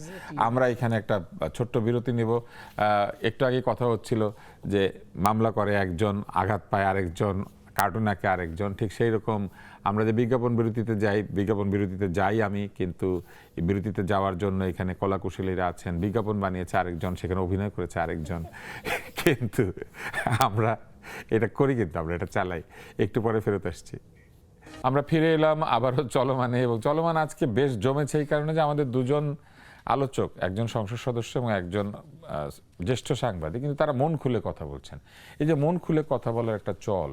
আমরা এখানে একটা ছোট্ট বিরতি নিব। একটু আগে কথা হচ্ছিল যে মামলা করে একজন, আঘাত পায় আরেকজন, কার্টুন আঁকে আরেকজন, ঠিক সেই রকম আমরা যে বিজ্ঞাপন বিরতিতে যাই আমি, কিন্তু এই বিরতিতে যাওয়ার জন্য এখানে কলাকুশলীরা আছেন, বিজ্ঞাপন বানিয়েছে আরেকজন, সেখানে অভিনয় করেছে আরেকজন, কিন্তু আমরা এটা করি, কিন্তু আমরা এটা চালাই। একটু পরে ফেরত আসছি। আমরা ফিরে এলাম আবারও চলমানে, এবং চলমান আজকে বেশ জমেছে এই কারণে যে আমাদের দুজন আলোচক, একজন সংসদ সদস্য এবং একজন জ্যেষ্ঠ সাংবাদিক, কিন্তু তারা মন খুলে কথা বলছেন। এই যে মন খুলে কথা বলার একটা চল,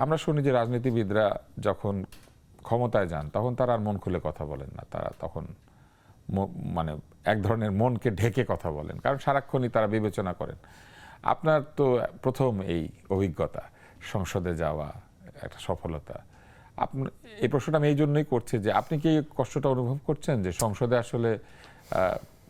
আমরা শুনি যে রাজনীতিবিদরা যখন ক্ষমতায় যান তখন তারা আর মন খুলে কথা বলেন না, তারা তখন মানে এক ধরনের মনকে ঢেকে কথা বলেন, কারণ সারাক্ষণই তারা বিবেচনা করেন। আপনার তো প্রথম এই অভিজ্ঞতা, সংসদে যাওয়া একটা সফলতা। এই প্রশ্নটা আমি এই জন্যই করছি যে আপনি কি কষ্টটা অনুভব করছেন যে সংসদে আসলে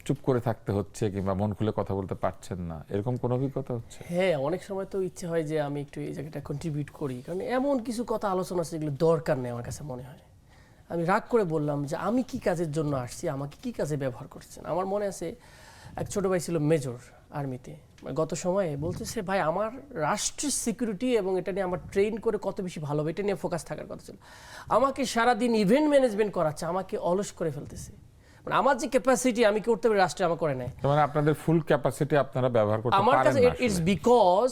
চুপ করে থাকতে হচ্ছে কিংবা মন খুলে কথা বলতে পারছেন না, এরকম কোনো অভিজ্ঞতা হচ্ছে? হ্যাঁ, অনেক সময় তো ইচ্ছে হয় যে আমি একটু এই জায়গাটা কন্ট্রিবিউট করি, কারণ এমন কিছু কথা আলোচনা আছে যেগুলো দরকার নেই আমার কাছে মনে হয়। আমি রাগ করে বললাম যে আমি কি কাজের জন্য আসছি, আমাকে কি কাজে ব্যবহার করছেন। আমার মনে আছে এক ছোট ভাই ছিল মেজর আর্মিতে, গত সময়ে বলতেছে ভাই আমার রাষ্ট্রের সিকিউরিটি এবং এটা নিয়ে আমার ট্রেন করে কত বেশি ভালো হবে, এটা নিয়ে ফোকাস থাকার কথা ছিল। আমাকে সারাদিন ইভেন্ট ম্যানেজমেন্ট করাচ্ছে, আমাকে অলস করে ফেলতেছে। মানে আমার যে ক্যাপাসিটি আমি করতে পারি রাষ্ট্রে আমার করে নেয়। মানে আপনাদের ফুল ক্যাপাসিটি আপনারা ব্যবহার করতে পারেন না। আমার কাছে ইটস বিকজ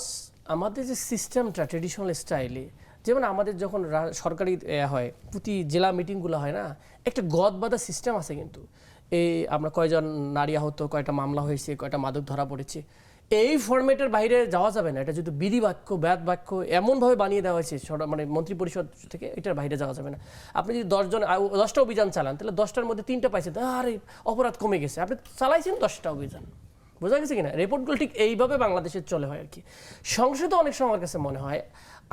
আমাদের যে সিস্টেমটা ট্রেডিশনাল স্টাইলে, যেমন আমাদের যখন সরকারি হয় প্রতি জেলা মিটিংগুলো হয় না, একটা গদ বাঁধা সিস্টেম আছে, কিন্তু এই আমরা কয়জন নারী আহত, কয়টা মামলা হয়েছে, কয়টা মাদক ধরা পড়েছে, এই ফরম্যাটের বাইরে যাওয়া যাবে না। এটা যদি বিধি বাক্য ব্যাদ বাক্য এমনভাবে বানিয়ে দেওয়া হয়েছে মানে মন্ত্রী পরিষদ থেকে, এটার বাইরে যাওয়া যাবে না। আপনি যদি 10টা অভিযান চালান তাহলে 10টার মধ্যে 3টা পাইছেন, আরে অপরাধ কমে গেছে, আপনি চালাইছেন 10টা অভিযান। বোঝা গেছে কিনা? রিপোর্টগুলো ঠিক এইভাবে বাংলাদেশে চলে হয় আর কি। সংসদে অনেক সময় আমার কাছে মনে হয়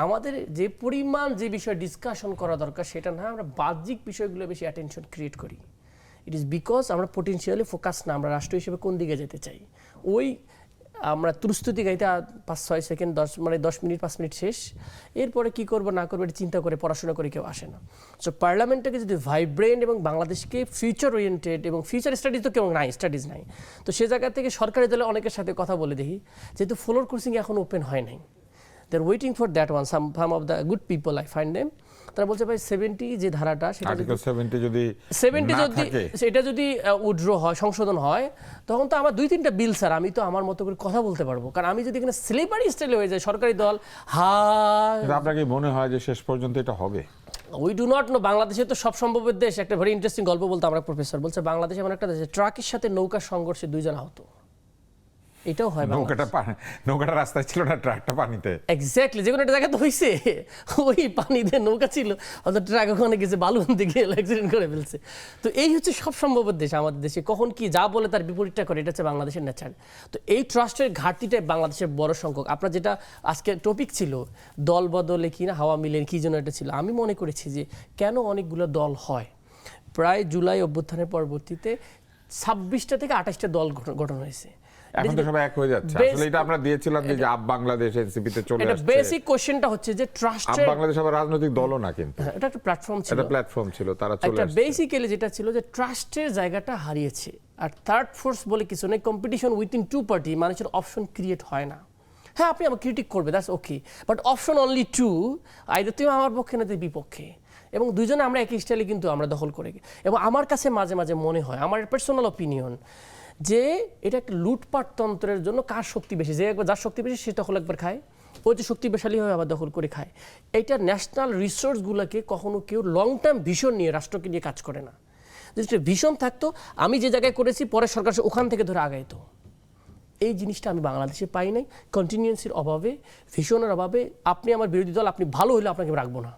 আমাদের যে পরিমাণ যে বিষয়ে ডিসকাশন করা দরকার সেটা না, আমরা বাহ্যিক বিষয়গুলো বেশি অ্যাটেনশন ক্রিয়েট করি। ইট ইজ বিকজ আমরা পোটেনশিয়ালি ফোকাস না, আমরা রাষ্ট্র হিসেবে কোন দিকে যেতে চাই। ওই আমরা তুরস্তুতি গাইতে 5-6 সেকেন্ড 10 মিনিট 5 মিনিট শেষ, এরপরে কি করবো না করবো এটা চিন্তা করে পড়াশোনা করে কেউ আসে না। সো পার্লামেন্টটাকে যদি ভাইব্রেন্ট এবং বাংলাদেশকে ফিউচার ওরিয়েন্টেড, এবং ফিউচার স্টাডিজ তো কেউ নাই, স্টাডিজ নাই, তো সে জায়গা থেকে সরকারি দলে অনেকের সাথে কথা বলে দেখি, যেহেতু ফ্লোর কোর্সিং এখন ওপেন হয় নাই, they are waiting for that one, some of the good people I find them. তারা বলছে ভাই 70 যে ধারাটা সেটা আর্টিকেল 70 যদি সেটা যদি উইথড্র হয়, সংশোধন হয়, তখন তো আমার 2-3টা বিল স্যার আমি তো আমার মতো করে কথা বলতে পারবো। কারণ আমি যদি এখানে স্লেভারি স্টাইলে হয়ে যায় সরকারি দল, আপনার কি মনে হয় যে শেষ পর্যন্ত এটা হবে? We do not know. বাংলাদেশে তো সব সম্ভবের দেশ। একটা ভেরি ইন্টারেস্টিং গল্প বলতে আমরা প্রফেসর বলছে বাংলাদেশে এমন একটা দেশ, ট্রাকের সাথে নৌকার সংঘর্ষে 2 জন আহত। এটাও হয়। নৌকাটা রাস্তায় ছিল না, ট্রাকটা পানিতে। এক্স্যাক্টলি, যে কোনো একটা জায়গাতে হয়েছে, ওই পানিতে নৌকা ছিল, হয়তো ট্রাক ওখানে গেছে, বালুন দিকে অ্যাক্সিডেন্ট করে ফেলছে। তো এই হচ্ছে সব সম্ভবের দেশ আমাদের দেশে, কখন কি যা বলে তার বিপরীতটা করে, এটা হচ্ছে বাংলাদেশের নেচার। তো এই ট্রাস্টের ঘাটতিটাই বাংলাদেশের বড় সংখ্যক। আপনার যেটা আজকে টপিক ছিল দল বদলে কি না হাওয়া মিলে কি যেন এটা ছিল, আমি মনে করেছি যে কেন অনেকগুলো দল হয়। প্রায় জুলাই অভ্যুত্থানের পরবর্তীতে 26টা থেকে 28টা দল গঠন হয়েছে। এখন তো সবাই এক হয়ে যাচ্ছে। আসলে এটা আমরা দিয়েছিলাম যে আপ বাংলাদেশ এনসিপি তে চলে এটা আসছে। বেসিক কোশ্চেনটা হচ্ছে যে আপ ট্রাস্টের, বাংলাদেশ আবার রাজনৈতিক দলও না, কিন্তু এটা একটা প্ল্যাটফর্ম ছিল, এটা প্ল্যাটফর্ম ছিল, তারা চলে একটা আসছে। বেসিক্যালি যেটা ছিল যে ট্রাস্টের জায়গাটা হারিয়েছে। আর থার্ড ফোর্স বলে কিছু নেই, কম্পিটিশন উইথিন টু পার্টি, মানুষের অপশন ক্রিয়েট হয় না। হ্যাঁ, আপনি আমার ক্রিটিক করবে, that's okay, but option only two, either তুমি আমার পক্ষে না তুমি বিপক্ষে, এবং দুজনে আমরা একই স্টাইলে কিন্তু আমরা দখল করে। এবং আমার কাছে মাঝে মাঝে মনে হয়, আমার পার্সোনাল অপিনিয়ন, যে এটা একটা লুটপাট তন্ত্রের জন্য কার শক্তি বেশি, যে একবার যার শক্তি বেশি সে দখল একবার খায়, ও যে শক্তিশালী হয় আবার দখল করে খায়। এইটা ন্যাশনাল রিসোর্সগুলোকে কখনো কেউ লং টার্ম ভিশন নিয়ে, রাষ্ট্রকে নিয়ে কাজ করে না। যদি ভিশন থাকতো, আমি যে জায়গায় করেছি পরে সরকার ওখান থেকে ধরে আগাইতো। এই জিনিসটা আমি বাংলাদেশে পাই নাই, কন্টিনিউয়েন্সির অভাবে, ভিশনের অভাবে। আপনি আমার বিরোধী দল, আপনি ভালো হলে আপনাকে রাখবো না।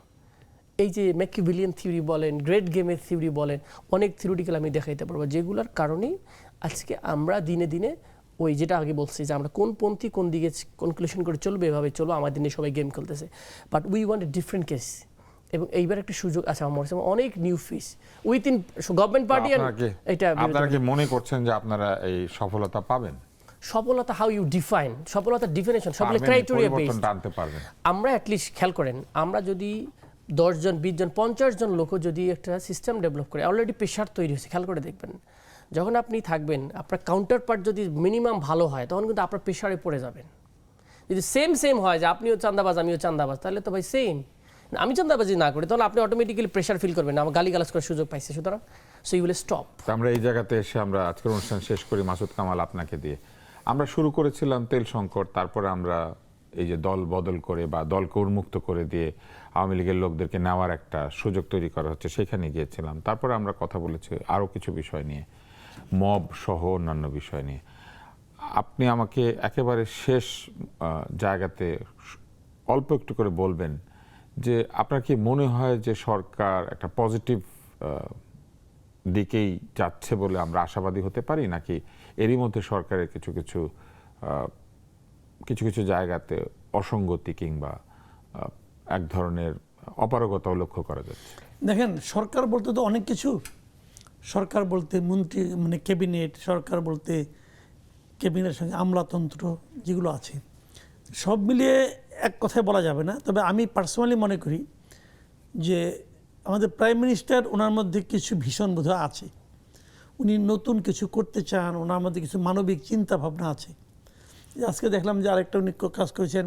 এই যে ম্যাকিভিলিয়ান থিওরি বলেন, গ্রেট গেমের থিওরি বলেন, অনেক থিওরিটিক্যাল আমি দেখাইতে পারবো, যেগুলোর কারণেই আজকে আমরা দিনে দিনে ওই যেটা আগে বলছি যে আমরা কোন পন্থী কোন দিকে কনক্লুশন করে চলবে, এভাবে চলবো, আমার দিনে সবাই গেম খেলতেছে। But we want a different case. এবং এইবার একটা সুযোগ আছে আমার মনে হয়, অনেক new face within government party. এটা আপনারা কি মনে করছেন যে আপনারা এই সফলতা পাবেন? সফলতা হাউ ইউ ডিফাইন, সফলতার ডিফিনেশন সবগুলো ক্রাইটেরিয়া বেসড। আনতে পারবেন? আমরা অ্যাটলিস্ট খেয়াল করেন, আমরা যদি 10 জন 20 জন 50 জন লোকও যদি একটা সিস্টেম ডেভেলপ করে, অলরেডি প্রেশার তৈরি হয়েছে, খেয়াল করে দেখবেন। যখন আপনি থাকবেন, আপনার কাউন্টার পার্ট যদি মিনিমাম ভালো হয়, তখন কিন্তু আপনার প্রেশারে পড়ে যাবেন। যদি সেম হয় যে আপনিও চান্দাবাজ আমিও চান্দাবাজ, তাহলে তো ভাই সেম। আমি চান্দাবাজি না করি, তাহলে আপনি অটোমেটিক্যালি প্রেশার ফিল করবেন, আমার গালিগালাজ করার সুযোগ পাইছে, সুতরাং সো ইউ উইল স্টপ। আমরা এই জায়গাতে এসে আমরা আজকের অনুষ্ঠান শেষ করি মাসুদ কামাল আপনাকে দিয়ে। আমরা শুরু করেছিলাম তেল সংকট, তারপরে আমরা এই যে দল বদল করে বা দলকে উন্মুক্ত করে দিয়ে আওয়ামী লীগের লোকদেরকে নেওয়ার একটা সুযোগ তৈরি করা হচ্ছে, সেখানে গিয়েছিলাম। তারপরে আমরা কথা বলেছি আরও কিছু বিষয় নিয়ে, মব সহ অন্যান্য বিষয় নিয়ে। আপনি আমাকে একেবারে শেষ জায়গাতে অল্প একটু করে বলবেন যে আপনার কি মনে হয় যে সরকার একটা পজিটিভ দিকেই যাচ্ছে বলে আমরা আশাবাদী হতে পারি, নাকি এরই মধ্যে সরকারের কিছু কিছু জায়গাতে অসঙ্গতি কিংবা এক ধরনের অপারগতাও লক্ষ্য করা যাচ্ছে? দেখেন, সরকার বলতে তো অনেক কিছু, সরকার বলতে মন্ত্রী মানে ক্যাবিনেট, সরকার বলতে ক্যাবিনেটের সঙ্গে আমলাতন্ত্র যেগুলো আছে, সব মিলিয়ে এক কথায় বলা যাবে না। তবে আমি পার্সোনালি মনে করি যে আমাদের প্রাইম মিনিস্টার, ওনার মধ্যে কিছু ভীষণ বোধহয় আছে, উনি নতুন কিছু করতে চান, ওনার মধ্যে কিছু মানবিক চিন্তা ভাবনা আছে। আজকে দেখলাম যে আরেকটা উনি কাজ করেছেন,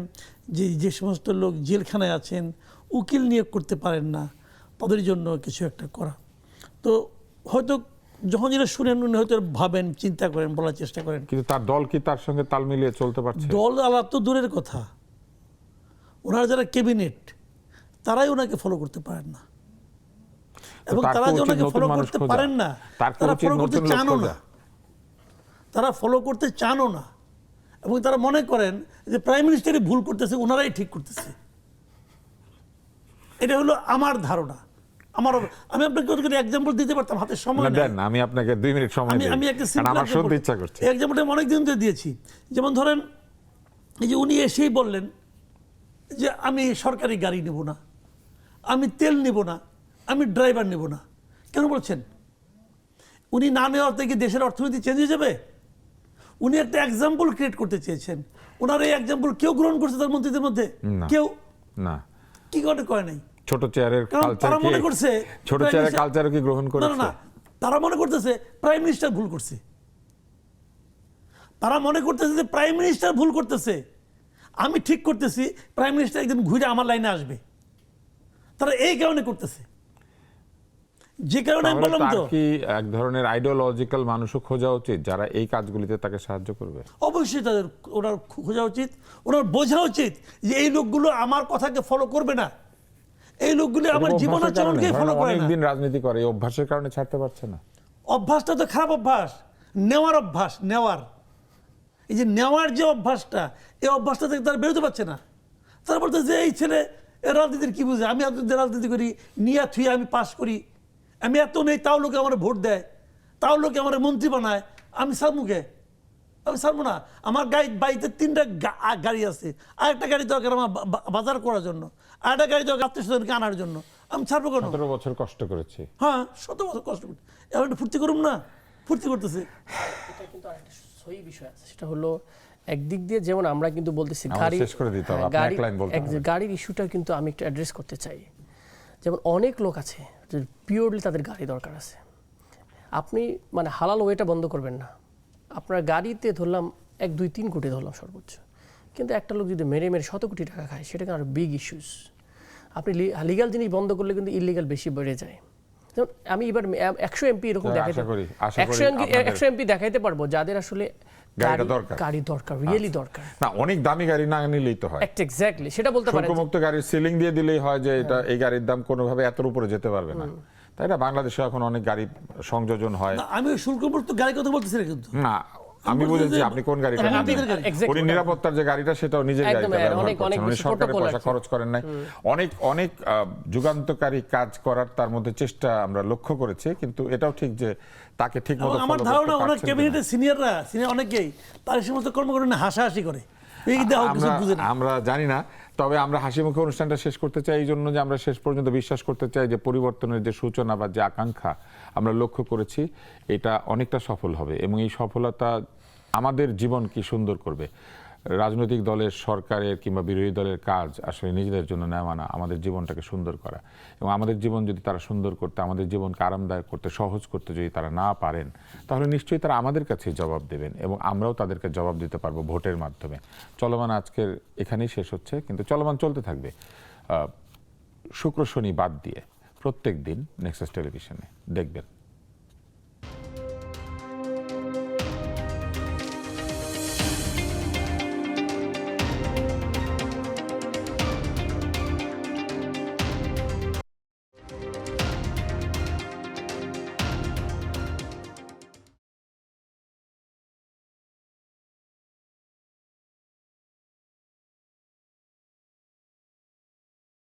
যে সমস্ত লোক জেলখানায় আছেন, উকিল নিয়োগ করতে পারেন না, তাদের জন্য কিছু একটা করা। তো হয়তো যখন যেটা শুনেন উনি হয়তো ভাবেন, চিন্তা করেন, বলার চেষ্টা করেন। কিন্তু তার দল কি তার সঙ্গে তাল মিলিয়ে চলতে পারছে? দল আলাদা তো দূরের কথা, ওনার যারা ক্যাবিনেট তারাই ওনাকে ফলো করতে পারেন না, এবং তারা যে ওনাকে ফলো করতে পারেন না, তারা ফলো করতে চানও না, তারা ফলো করতে চানও না। এবং তারা মনে করেন যে প্রাইম মিনিস্টারই ভুল করতেছে, ওনারাই ঠিক করতেছে। এটা হলো আমার ধারণা। আমি আপনাকে এক্সাম্পল দিতে পারতাম, হাতে সময় দেন, আমি আপনাকে 2 মিনিট সময় দিই, আমি একটা আমার শুনতে ইচ্ছা করছে। এক্সাম্পলটা অনেক দিন ধরে দিয়েছি। যেমন ধরেন, এই যে উনি এসেই বললেন যে আমি সরকারি গাড়ি নেব না, আমি তেল নেব না, আমি ড্রাইভার নেব না। কেন বলছেন? উনি না নেওয়ার থেকে দেশের অর্থনীতি চেঞ্জ হয়ে যাবে? উনি একটা এক্সাম্পল ক্রিয়েট করতে চেয়েছেন। ওনার এই এক্সাম্পল কেউ গ্রহণ করছে তার মন্ত্রীদের মধ্যে? কেউ না। কি করে নাই? ছোট চেয়ারের কালচার কি মনে করছে, ছোট চেয়ারের কালচার কি গ্রহণ করেছে? না, তারা মনে করতেছে প্রাইম মিনিস্টার ভুল করছে। তারা মনে করতেছে যে প্রাইম মিনিস্টার ভুল করতেছে, আমি ঠিক করতেছি, প্রাইম মিনিস্টার একদিন ঘুরে আমার লাইনে আসবে। তারা এই কারণে করতেছে, যে কারণে আমি বললাম তো কি এক ধরনের আইডিওলজিক্যাল মানুষও খোঁজা উচিত যারা এই কাজগুলিতে তাকে সাহায্য করবে। অবশ্যই তাদের ওনার খোঁজা উচিত, ওনার বোঝা উচিত যে এই লোকগুলো আমার কথাকে ফলো করবে না, এই লোকগুলো আমার জীবনাচরণকে ফলো করে না। অনেকদিন রাজনীতি করে, এই অভ্যাসের কারণে ছাড়তে পারছে না। অভ্যাসটা তো খারাপ অভ্যাস, নেওয়ার অভ্যাস, এই যে নেওয়ার যে অভ্যাসটা, এই অভ্যাসটা থেকে তারা বেরোতে পারছে না। তারা বলতে যে এই ছেলে রাজনীতির কি বুঝে, আমি রাজনীতি করি, নিয়ে থুয়ে আমি পাস করি, আমি এত নেই, তাও লোকে আমার ভোট দেয়, তাও লোকে আমার মন্ত্রী বানায়, আমি সারমুখে, আমি সারবো না। আমার বাড়িতে 3টা গাড়ি আছে, আরেকটা গাড়ি দরকার আমার বাজার করার জন্য, আরেকটা গাড়ি দরকার আত্মীয়স্বজনকে আনার জন্য, আমি ছাড়বো কেন? 17 বছর কষ্ট করেছি। হ্যাঁ, 17 বছর কষ্ট করছি, এখন একটু ফুর্তি করুন না। ফুর্তি করতেছে। এটা কিন্তু আরেকটা সহি বিষয় আছে, সেটা হলো একদিক দিয়ে যেমন আমরা কিন্তু বলতেছি আমাদের গাড়ি শেষ করে দিতে হবে, আপনি এক লাইন বলতে হবে। গাড়ির ইস্যুটা কিন্তু আমি একটু অ্যাড্রেস করতে চাই। যেমন অনেক লোক আছে যে পিওরলি তাদের গাড়ি দরকার আছে, আপনি মানে হালাল ওয়েটা বন্ধ করবেন না, আপনার গাড়িতে ধরলাম 1-2-3 কোটি ধরলাম সর্বোচ্চ, কিন্তু একটা লোক যদি মেরে মেরে 100 কোটি টাকা খায়, সেটা কিন্তু আরো বিগ ইস্যুস। আপনি লিগ্যাল জিনিস বন্ধ করলে কিন্তু ইলিগাল বেশি বেড়ে যায়। যেমন আমি এবার 100 এমপি এরকম দেখাইতে, আশা করি 100 এমপি দেখাইতে পারবো যাদের আসলে গাড়ি দরকার, রিয়েলি দরকার। না, অনেক দামি গাড়ি না নিলেই তো হয়। এক্স্যাক্টলি, সেটা বলতে পারেন। শুল্কমুক্ত গাড়ির সিলিং দিয়ে দিলেই হয় যে এটা এই গাড়ির দাম কোনোভাবে এতর উপরে যেতে পারবে না, তাই না? বাংলাদেশে এখন অনেক গাড়ি সংযোজন হয়। না, আমি শুল্কমুক্ত গাড়ির কথা বলতেছি না, কিন্তু না, আমি বুঝেছি আপনি কোন গাড়িটা হ্যাঁ, নিবেন। আপনাদের গাড়ি। উনি নিরাপত্তার যে গাড়িটা সেটাও নিজের একদম, গাড়িটা ব্যবহার অনেক করছেন, উনি বেশি সরকারের protocol পয়সা আছে। খরচ করেন নাই। অনেক যুগান্তকারী কাজ করার তার মধ্যে চেষ্টা আমরা লক্ষ্য করেছি, কিন্তু এটাও ঠিক যে তাকে ঠিক মতো আমার ধারণা ওনার ক্যাবিনেটের সিনিয়র অনেকেই তার সমস্ত কর্মকর্তা নিয়ে হাসাহাসি করে, এই দেখো কিছু বুঝে না। আমরা জানি না, তবে আমরা হাসি মুখে অনুষ্ঠানটা শেষ করতে চাই এই জন্য যে আমরা শেষ পর্যন্ত বিশ্বাস করতে চাই যে পরিবর্তনের যে সূচনা বা যে আকাঙ্ক্ষা আমরা লক্ষ্য করেছি এটা অনেকটা সফল হবে, এবং এই সফলতা আমাদের জীবন কি সুন্দর করবে। রাজনৈতিক দলের, সরকারের কিংবা বিরোধী দলের কাজ আসলে নিজেদের জন্য নেওয়া না, আমাদের জীবনটাকে সুন্দর করা, এবং আমাদের জীবন যদি তারা সুন্দর করতে, আমাদের জীবনকে আরামদায়ক করতে, সহজ করতে যদি তারা না পারেন, তাহলে নিশ্চয়ই তারা আমাদের কাছে জবাব দেবেন, এবং আমরাও তাদেরকে জবাব দিতে পারবো ভোটের মাধ্যমে। চলমান আজকের এখানেই শেষ হচ্ছে, কিন্তু চলমান চলতে থাকবে শুক্র শনি বাদ দিয়ে প্রত্যেক দিন নেক্সাস টেলিভিশনে দেখবেন।